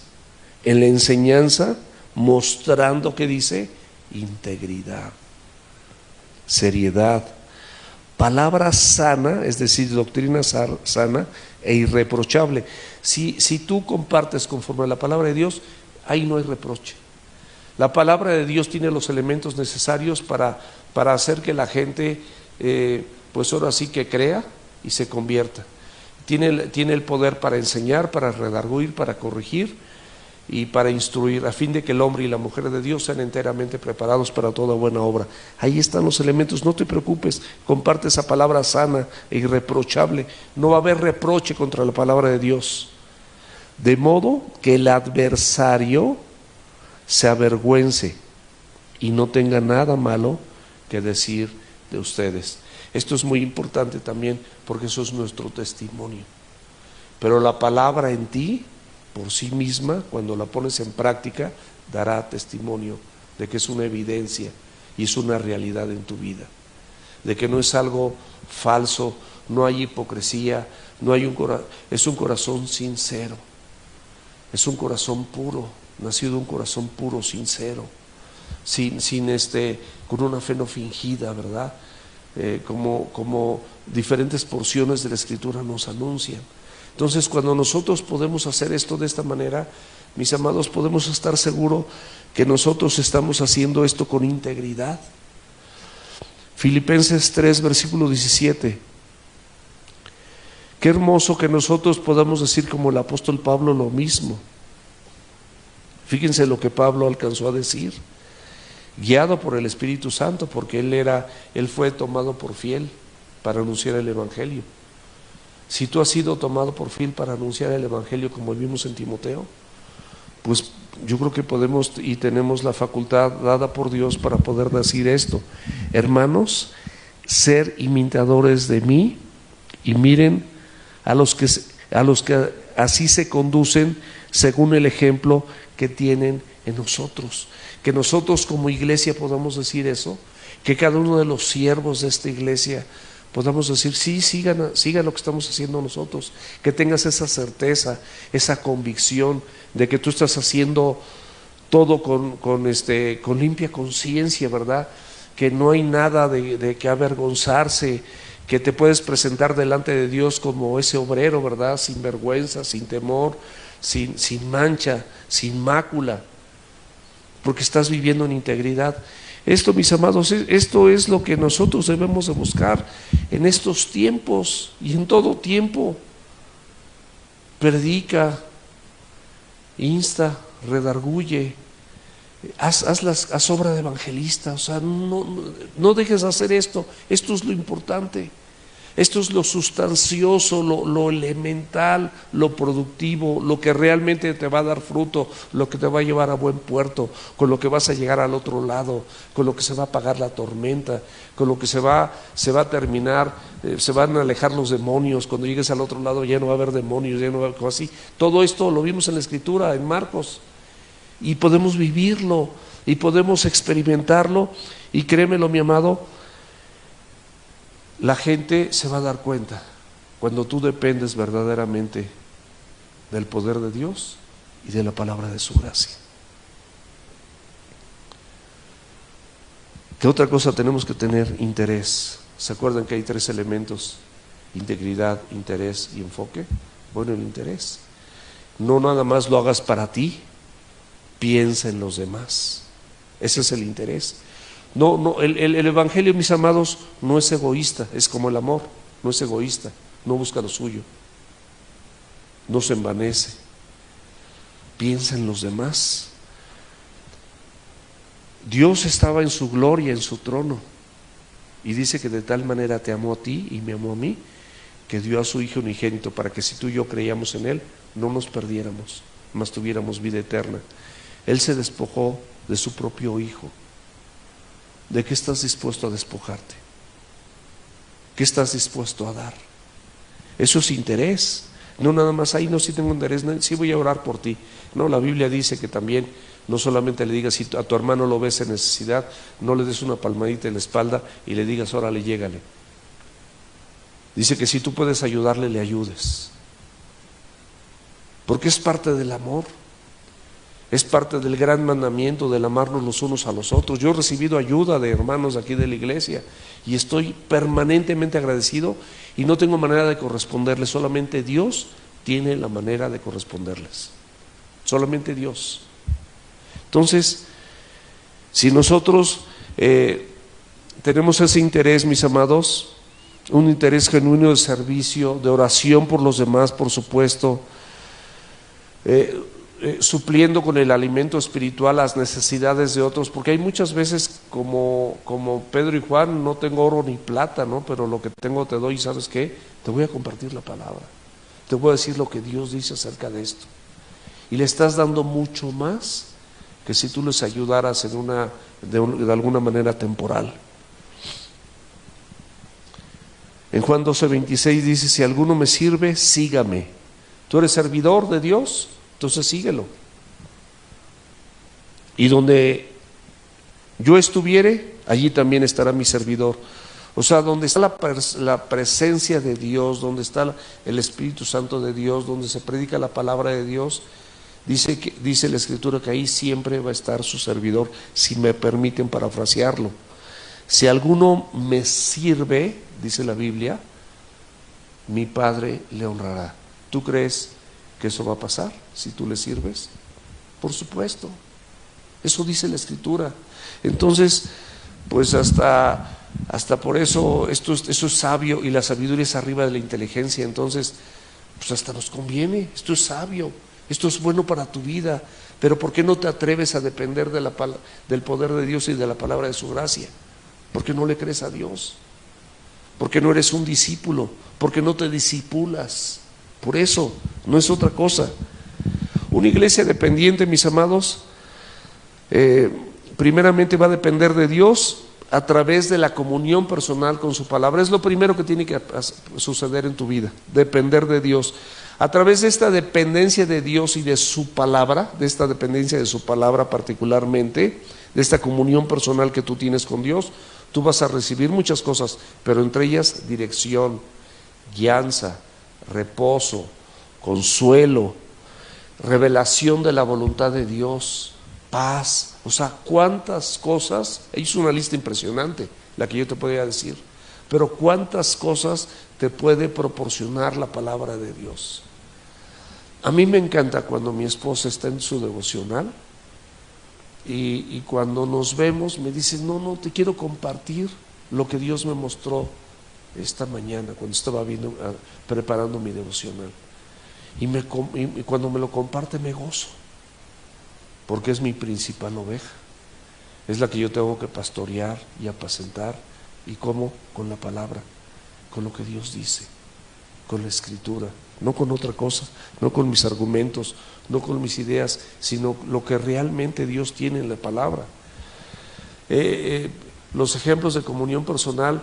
en la enseñanza mostrando, ¿qué dice? Integridad, seriedad, palabra sana, es decir, doctrina sana e irreprochable. Si tú compartes conforme a la palabra de Dios, ahí no hay reproche. La palabra de Dios tiene los elementos necesarios para hacer que la gente pues ahora sí que crea y se convierta. Tiene el poder para enseñar, para redarguir, para corregir y para instruir, a fin de que el hombre y la mujer de Dios sean enteramente preparados para toda buena obra. Ahí están los elementos, no te preocupes, comparte esa palabra sana e irreprochable. No va a haber reproche contra la palabra de Dios, de modo que el adversario se avergüence y no tenga nada malo que decir de ustedes. Esto es muy importante también, porque eso es nuestro testimonio. Pero la palabra en ti, por sí misma, cuando la pones en práctica, dará testimonio de que es una evidencia y es una realidad en tu vida, de que no es algo falso, no hay hipocresía, no hay es un corazón sincero, es un corazón puro, nacido de un corazón puro, sincero, con una fe no fingida, ¿verdad? Como diferentes porciones de la Escritura nos anuncian. Entonces, cuando nosotros podemos hacer esto de esta manera, mis amados, podemos estar seguros que nosotros estamos haciendo esto con integridad. Filipenses 3, versículo 17. Qué hermoso que nosotros podamos decir como el apóstol Pablo lo mismo. Fíjense lo que Pablo alcanzó a decir, guiado por el Espíritu Santo, porque él fue tomado por fiel para anunciar el Evangelio. Si tú has sido tomado por fiel para anunciar el Evangelio, como vimos en Timoteo, pues yo creo que podemos y tenemos la facultad dada por Dios para poder decir esto: hermanos, ser imitadores de mí, y miren a los que así se conducen según el ejemplo que tienen en nosotros. Que nosotros como iglesia podamos decir eso, que cada uno de los siervos de esta iglesia podamos decir, sí, sigan lo que estamos haciendo nosotros, que tengas esa certeza, esa convicción de que tú estás haciendo todo con limpia conciencia, ¿verdad? Que no hay nada de que avergonzarse, que te puedes presentar delante de Dios como ese obrero, ¿verdad? Sin vergüenza, sin temor, sin mancha, sin mácula, porque estás viviendo en integridad. Esto, mis amados, esto es lo que nosotros debemos de buscar en estos tiempos y en todo tiempo. Predica, insta, redarguye, haz obra de evangelista. O sea, no dejes de hacer esto. Esto es lo importante. Esto es lo sustancioso, lo elemental, lo productivo, lo que realmente te va a dar fruto, lo que te va a llevar a buen puerto, con lo que vas a llegar al otro lado, con lo que se va a apagar la tormenta, con lo que se va a terminar, se van a alejar los demonios. Cuando llegues al otro lado ya no va a haber demonios, ya no va a haber así. Todo esto lo vimos en la Escritura, en Marcos, y podemos vivirlo y podemos experimentarlo. Y créemelo, mi amado, la gente se va a dar cuenta cuando tú dependes verdaderamente del poder de Dios y de la palabra de su gracia. ¿Qué otra cosa tenemos que tener? Interés. ¿Se acuerdan que hay 3 elementos? Integridad, interés y enfoque. Bueno, el interés. No nada más lo hagas para ti, piensa en los demás. Ese es el interés. No, el evangelio, mis amados, no es egoísta, es como el amor, no es egoísta, no busca lo suyo, no se envanece, piensa en los demás. Dios estaba en su gloria, en su trono, y dice que de tal manera te amó a ti y me amó a mí, que dio a su Hijo unigénito para que si tú y yo creíamos en Él, no nos perdiéramos, mas tuviéramos vida eterna. Él se despojó de su propio Hijo. ¿De qué estás dispuesto a despojarte? ¿Qué estás dispuesto a dar? Eso es interés. No nada más, ahí no, si tengo interés, no, sí voy a orar por ti. No, la Biblia dice que también no solamente le digas, si a tu hermano lo ves en necesidad, no le des una palmadita en la espalda y le digas, órale, llégale. Dice que si tú puedes ayudarle, le ayudes. Porque es parte del amor. Es parte del gran mandamiento del amarnos los unos a los otros. Yo he recibido ayuda de hermanos aquí de la iglesia y estoy permanentemente agradecido y no tengo manera de corresponderles. Solamente Dios tiene la manera de corresponderles. Solamente Dios. Entonces, si nosotros tenemos ese interés, mis amados, un interés genuino de servicio, de oración por los demás, por supuesto, supliendo con el alimento espiritual las necesidades de otros, porque hay muchas veces como Pedro y Juan, no tengo oro ni plata, ¿no? Pero lo que tengo te doy, ¿sabes qué? Te voy a compartir la palabra, te voy a decir lo que Dios dice acerca de esto, y le estás dando mucho más que si tú les ayudaras de alguna manera temporal. En Juan 12:26 dice, si alguno me sirve, sígame. ¿Tú eres servidor de Dios? Entonces síguelo. Y donde yo estuviere, allí también estará mi servidor. O sea, donde está la presencia de Dios, donde está el Espíritu Santo de Dios, donde se predica la palabra de Dios, dice la Escritura que ahí siempre va a estar su servidor, si me permiten parafrasearlo. Si alguno me sirve, dice la Biblia, mi Padre le honrará. ¿Tú crees que eso va a pasar si tú le sirves? Por supuesto, eso dice la Escritura. Entonces, pues hasta por eso eso es sabio, y la sabiduría es arriba de la inteligencia. Entonces, pues hasta nos conviene, esto es sabio, esto es bueno para tu vida. Pero ¿por qué no te atreves a depender del poder de Dios y de la palabra de su gracia? ¿Por qué no le crees a Dios? ¿Por qué no eres un discípulo? ¿Por qué no te discipulas? Por eso, no es otra cosa. Una iglesia dependiente, mis amados, primeramente va a depender de Dios a través de la comunión personal con su palabra. Es lo primero que tiene que suceder en tu vida, depender de Dios. A través de esta dependencia de Dios y de su palabra, de esta dependencia de su palabra particularmente, de esta comunión personal que tú tienes con Dios, tú vas a recibir muchas cosas, pero entre ellas dirección, guianza, reposo, consuelo, revelación de la voluntad de Dios, paz. O sea, cuántas cosas, es una lista impresionante la que yo te podría decir, pero cuántas cosas te puede proporcionar la palabra de Dios. A mí me encanta cuando mi esposa está en su devocional y cuando nos vemos me dice, no, te quiero compartir lo que Dios me mostró esta mañana cuando estaba preparando mi devocional. Y cuando me lo comparte me gozo, porque es mi principal oveja, es la que yo tengo que pastorear y apacentar. ¿Y cómo? Con la palabra, con lo que Dios dice, con la Escritura, no con otra cosa, no con mis argumentos, no con mis ideas, sino lo que realmente Dios tiene en la palabra. Los ejemplos de comunión personal,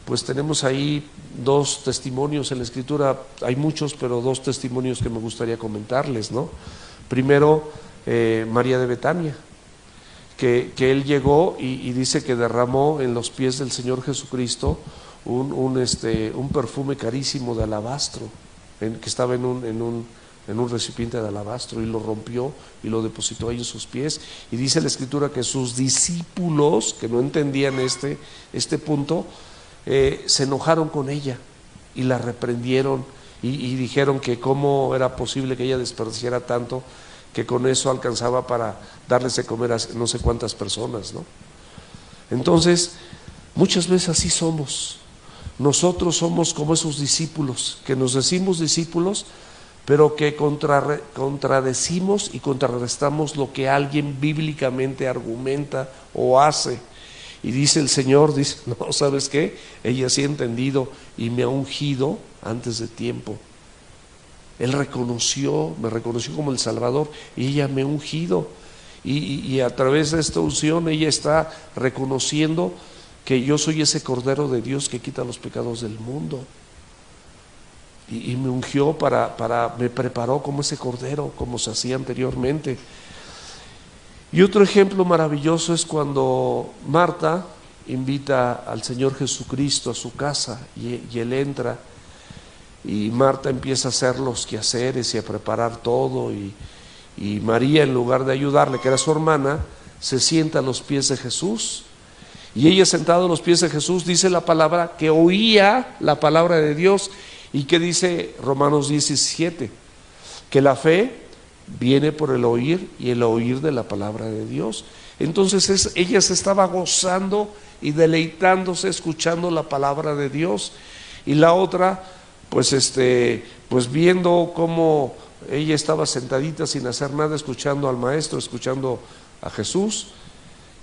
pues tenemos ahí 2 testimonios en la Escritura. Hay muchos, pero 2 testimonios que me gustaría comentarles, ¿no? Primero, María de Betania, que él llegó y dice que derramó en los pies del Señor Jesucristo un perfume carísimo de alabastro, que estaba en un recipiente de alabastro, y lo rompió y lo depositó ahí en sus pies. Y dice la Escritura que sus discípulos, que no entendían este punto, se enojaron con ella y la reprendieron y dijeron que cómo era posible que ella desperdiciara tanto, que con eso alcanzaba para darles de comer a no sé cuántas personas, ¿no? Entonces, muchas veces así somos. Nosotros somos como esos discípulos, que nos decimos discípulos, pero que contradecimos y contrarrestamos lo que alguien bíblicamente argumenta o hace. Y dice el Señor, dice, no, ¿sabes qué? Ella sí ha entendido y me ha ungido antes de tiempo. Él me reconoció como el Salvador, y ella me ha ungido. Y a través de esta unción ella está reconociendo que yo soy ese Cordero de Dios que quita los pecados del mundo. Y me ungió me preparó como ese Cordero, como se hacía anteriormente. Y otro ejemplo maravilloso es cuando Marta invita al Señor Jesucristo a su casa y Él entra, y Marta empieza a hacer los quehaceres y a preparar todo, y María, en lugar de ayudarle, que era su hermana, se sienta a los pies de Jesús. Y ella, sentada a los pies de Jesús, dice la palabra que oía la palabra de Dios. ¿Y qué dice Romanos 17? Que la fe viene por el oír, y el oír de la palabra de Dios. Entonces ella se estaba gozando y deleitándose escuchando la palabra de Dios. Y la otra, pues viendo cómo ella estaba sentadita sin hacer nada, escuchando al maestro, escuchando a Jesús,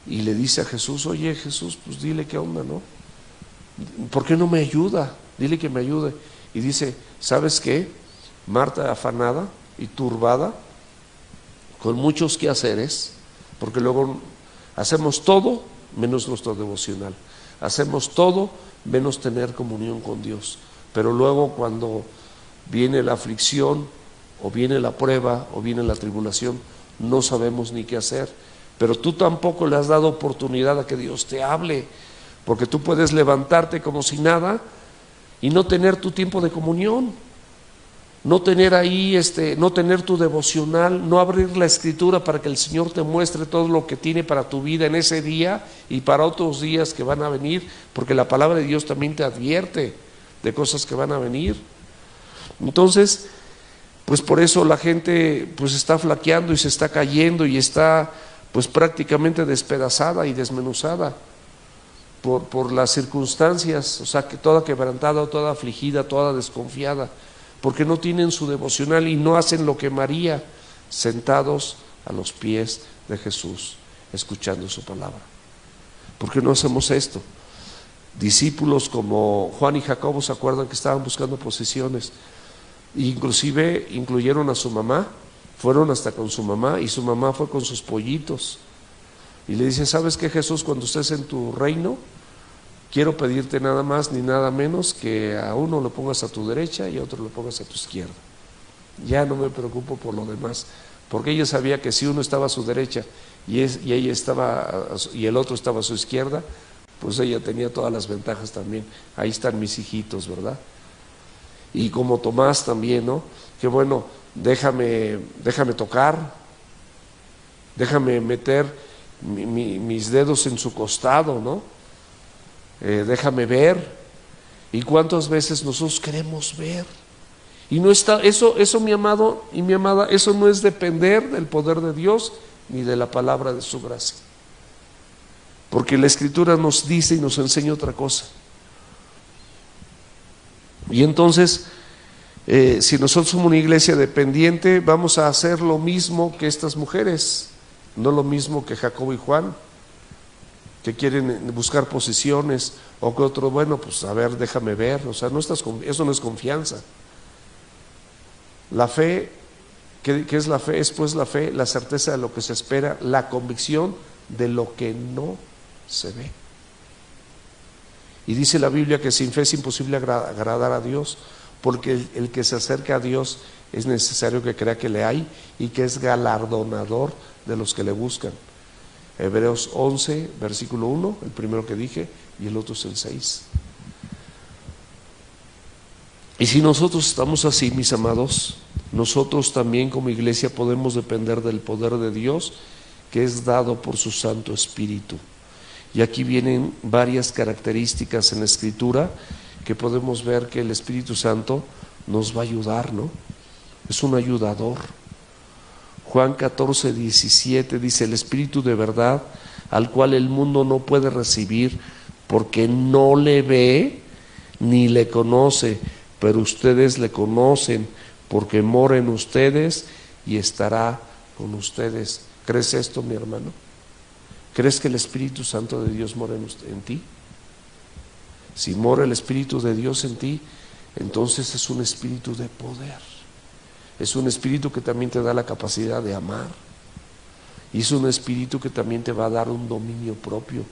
y le dice a Jesús: oye, Jesús, pues dile qué onda, ¿no? ¿Por qué no me ayuda? Dile que me ayude. Y dice: ¿sabes qué? Marta, afanada y turbada, con muchos quehaceres, porque luego hacemos todo menos nuestro devocional, hacemos todo menos tener comunión con Dios, pero luego cuando viene la aflicción, o viene la prueba, o viene la tribulación, no sabemos ni qué hacer. Pero tú tampoco le has dado oportunidad a que Dios te hable, porque tú puedes levantarte como si nada y no tener tu tiempo de comunión, no tener ahí, no tener tu devocional, no abrir la Escritura para que el Señor te muestre todo lo que tiene para tu vida en ese día y para otros días que van a venir, porque la palabra de Dios también te advierte de cosas que van a venir. Entonces, pues por eso la gente pues está flaqueando y se está cayendo y está pues prácticamente despedazada y desmenuzada por las circunstancias, o sea, que toda quebrantada, toda afligida, toda desconfiada, porque no tienen su devocional y no hacen lo que María, sentados a los pies de Jesús, escuchando su palabra. ¿Por qué no hacemos esto? Discípulos como Juan y Jacobo, ¿se acuerdan que estaban buscando posiciones? Inclusive incluyeron a su mamá, fueron hasta con su mamá, y su mamá fue con sus pollitos. Y le dice: ¿sabes qué, Jesús? Cuando estés en tu reino, quiero pedirte nada más ni nada menos que a uno lo pongas a tu derecha y a otro lo pongas a tu izquierda. Ya no me preocupo por lo demás, porque ella sabía que si uno estaba a su derecha y ella estaba, y el otro estaba a su izquierda, pues ella tenía todas las ventajas también. Ahí están mis hijitos, ¿verdad? Y como Tomás también, ¿no? Que bueno, déjame tocar, déjame meter mis dedos en su costado, ¿no? Déjame ver. ¿Y cuántas veces nosotros queremos ver? Y no está, eso mi amado y mi amada, eso no es depender del poder de Dios ni de la palabra de su gracia. Porque la Escritura nos dice y nos enseña otra cosa. Y entonces, si nosotros somos una iglesia dependiente, vamos a hacer lo mismo que estas mujeres, no lo mismo que Jacobo y Juan, que quieren buscar posiciones, o que otro, bueno, pues a ver, déjame ver. O sea, eso no es confianza. La fe, ¿qué es la fe? Es pues la fe, la certeza de lo que se espera, la convicción de lo que no se ve. Y dice la Biblia que sin fe es imposible agradar a Dios, porque el que se acerca a Dios es necesario que crea que le hay y que es galardonador de los que le buscan. Hebreos 11, versículo 1, el primero que dije, y el otro es el 6. Y si nosotros estamos así, mis amados, nosotros también como iglesia podemos depender del poder de Dios que es dado por su Santo Espíritu. Y aquí vienen varias características en la Escritura que podemos ver que el Espíritu Santo nos va a ayudar, ¿no? Es un ayudador. Juan 14, 17 dice: el Espíritu de verdad, al cual el mundo no puede recibir porque no le ve ni le conoce, pero ustedes le conocen porque mora en ustedes y estará con ustedes. ¿Crees esto, mi hermano? ¿Crees que el Espíritu Santo de Dios mora en ti? Si mora el Espíritu de Dios en ti, entonces es un espíritu de poder. Es un espíritu que también te da la capacidad de amar. Y es un espíritu que también te va a dar un dominio propio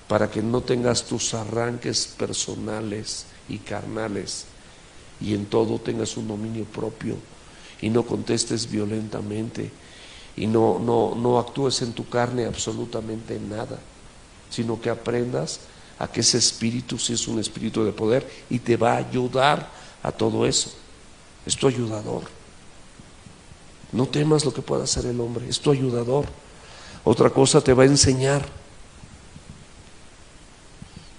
para que no tengas tus arranques personales y carnales y en todo tengas un dominio propio y no contestes violentamente y no actúes en tu carne absolutamente en nada, sino que aprendas a que ese espíritu sí es un espíritu de poder y te va a ayudar a todo eso. Es tu ayudador. No temas lo que pueda hacer el hombre, es tu ayudador. Otra cosa, te va a enseñar.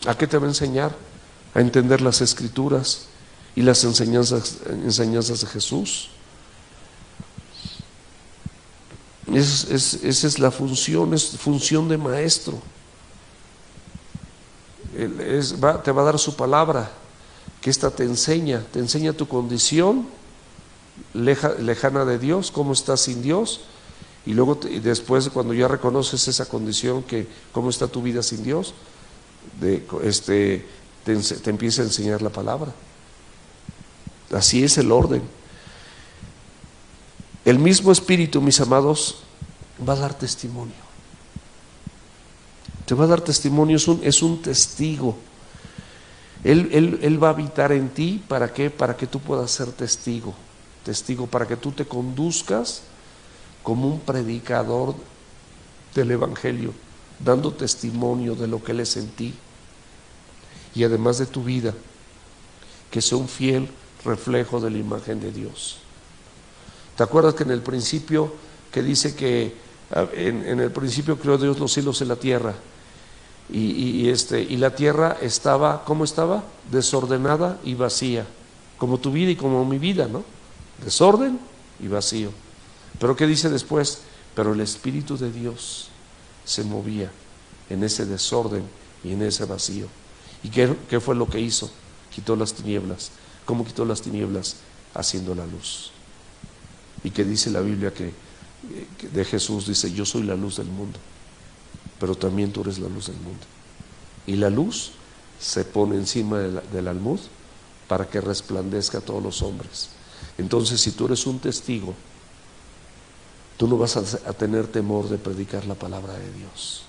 ¿A qué te va a enseñar? A entender las Escrituras y las enseñanzas de Jesús. Esa es la función, es función de maestro. Te va a dar su palabra, que esta te enseña tu condición lejana de Dios, cómo estás sin Dios, y luego después, cuando ya reconoces esa condición, que cómo está tu vida sin Dios, te empieza a enseñar la palabra. Así es el orden. El mismo Espíritu, mis amados, va a dar testimonio. Te va a dar testimonio, es un testigo. Él va a habitar en ti, ¿para qué? Para que tú puedas ser testigo, para que tú te conduzcas como un predicador del Evangelio, dando testimonio de lo que Él es en ti, y además de tu vida, que sea un fiel reflejo de la imagen de Dios. ¿Te acuerdas que en el principio, que dice que en el principio creó Dios los cielos y la tierra? Y la tierra estaba, ¿cómo estaba? Desordenada y vacía, como tu vida y como mi vida, ¿no? Desorden y vacío. Pero ¿qué dice después? Pero el Espíritu de Dios se movía en ese desorden y en ese vacío. ¿Y qué fue lo que hizo? Quitó las tinieblas. ¿Cómo quitó las tinieblas? Haciendo la luz. ¿Y qué dice la Biblia que de Jesús? Dice: yo soy la luz del mundo, pero también tú eres la luz del mundo. Y la luz se pone encima del almud para que resplandezca a todos los hombres. Entonces, si tú eres un testigo, tú no vas a tener temor de predicar la palabra de Dios.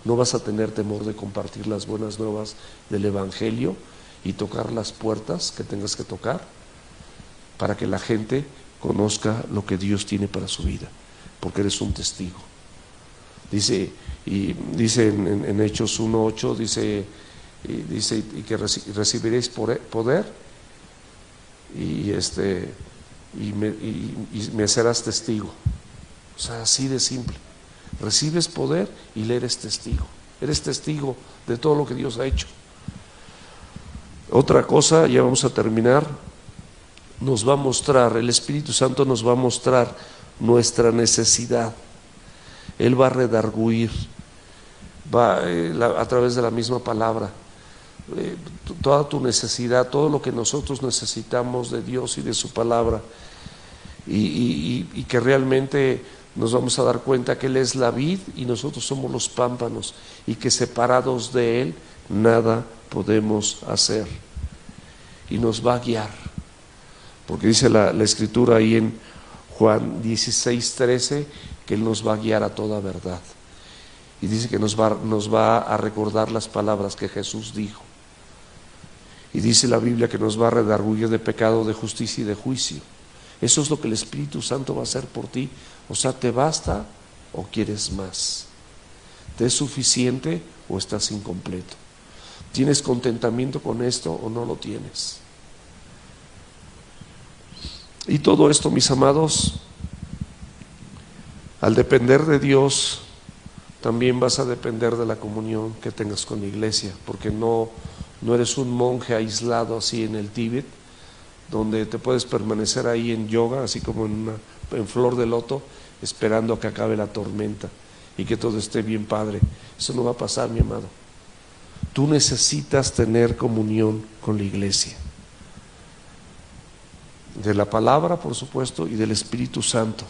No vas a tener temor de compartir las buenas nuevas del Evangelio y tocar las puertas que tengas que tocar para que la gente conozca lo que Dios tiene para su vida, porque eres un testigo. Dice en Hechos 1:8, dice que recibiréis poder y me serás testigo. O sea, así de simple. Recibes poder y le eres testigo. Eres testigo de todo lo que Dios ha hecho. Otra cosa, ya vamos a terminar, nos va a mostrar, el Espíritu Santo nos va a mostrar nuestra necesidad. Él va a redarguir, a través de la misma palabra, toda tu necesidad, todo lo que nosotros necesitamos de Dios y de su palabra, y que realmente nos vamos a dar cuenta que Él es la vid y nosotros somos los pámpanos, y que separados de Él nada podemos hacer, y nos va a guiar, porque dice la Escritura ahí en Juan 16:13 que Él nos va a guiar a toda verdad, y dice que nos va a recordar las palabras que Jesús dijo, y dice la Biblia que nos va a redarguir de pecado, de justicia y de juicio. Eso es lo que el Espíritu Santo va a hacer por ti. O sea, ¿te basta o quieres más? ¿Te es suficiente o estás incompleto? ¿Tienes contentamiento con esto o no lo tienes? Y todo esto, mis amados, al depender de Dios, también vas a depender de la comunión que tengas con la iglesia, porque no eres un monje aislado así en el Tíbet, donde te puedes permanecer ahí en yoga, así como en flor de loto, esperando a que acabe la tormenta y que todo esté bien padre. Eso no va a pasar, mi amado. Tú necesitas tener comunión con la iglesia, de la palabra, por supuesto, y del Espíritu Santo,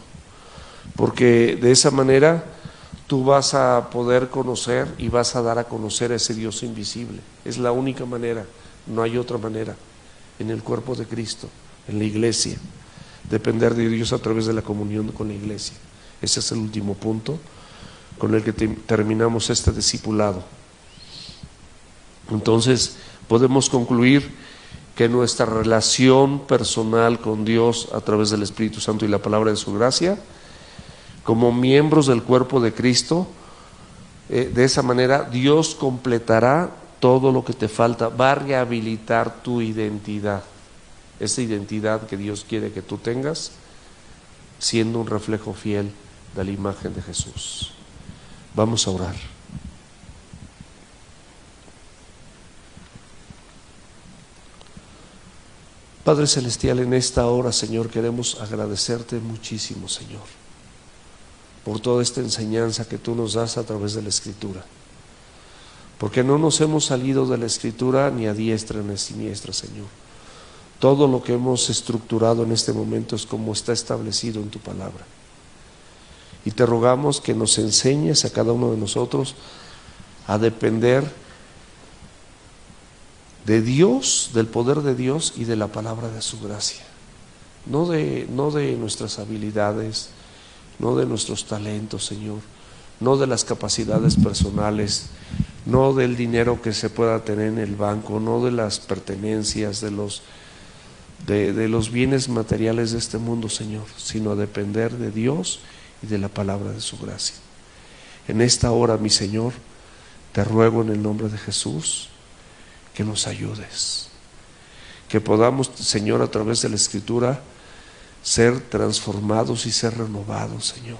porque de esa manera tú vas a poder conocer y vas a dar a conocer a ese Dios invisible. Es la única manera, no hay otra manera, en el cuerpo de Cristo, en la iglesia, depender de Dios a través de la comunión con la iglesia. Ese es el último punto con el que terminamos este discipulado. Entonces podemos concluir que nuestra relación personal con Dios a través del Espíritu Santo y la palabra de su gracia, como miembros del cuerpo de Cristo, de esa manera Dios completará todo lo que te falta, va a rehabilitar tu identidad, esa identidad que Dios quiere que tú tengas, siendo un reflejo fiel de la imagen de Jesús. Vamos a orar. Padre Celestial, en esta hora, Señor, queremos agradecerte muchísimo, Señor, por toda esta enseñanza que tú nos das a través de la Escritura, porque no nos hemos salido de la Escritura ni a diestra ni a siniestra, Señor. Todo lo que hemos estructurado en este momento es como está establecido en tu palabra, y te rogamos que nos enseñes a cada uno de nosotros a depender de Dios, del poder de Dios y de la palabra de su gracia, no de nuestras habilidades, no de nuestros talentos, Señor, no de las capacidades personales, no del dinero que se pueda tener en el banco, no de las pertenencias, de los bienes materiales de este mundo, Señor, sino a depender de Dios y de la palabra de su gracia. En esta hora, mi Señor, te ruego en el nombre de Jesús que nos ayudes, que podamos, Señor, a través de la Escritura ser transformados y ser renovados, Señor,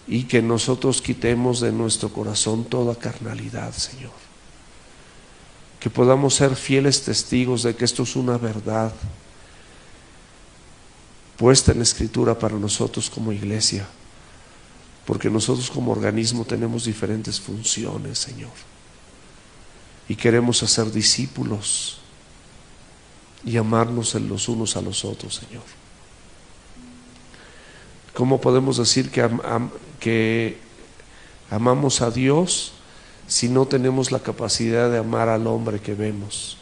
y que nosotros quitemos de nuestro corazón toda carnalidad, Señor, que podamos ser fieles testigos de que esto es una verdad puesta en la Escritura para nosotros como iglesia, porque nosotros como organismo tenemos diferentes funciones, Señor, y queremos hacer discípulos y amarnos los unos a los otros, Señor. ¿Cómo podemos decir que amamos a Dios si no tenemos la capacidad de amar al hombre que vemos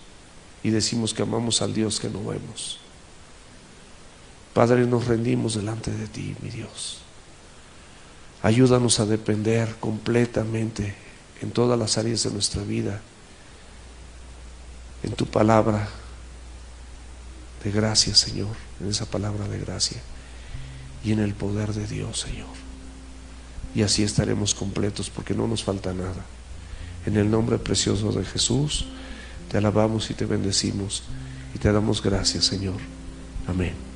y decimos que amamos al Dios que no vemos? Padre, nos rendimos delante de ti, mi Dios. Ayúdanos a depender completamente en todas las áreas de nuestra vida en tu palabra de gracia, Señor, en esa palabra de gracia y en el poder de Dios, Señor. Y así estaremos completos porque no nos falta nada. En el nombre precioso de Jesús, te alabamos y te bendecimos y te damos gracias, Señor. Amén.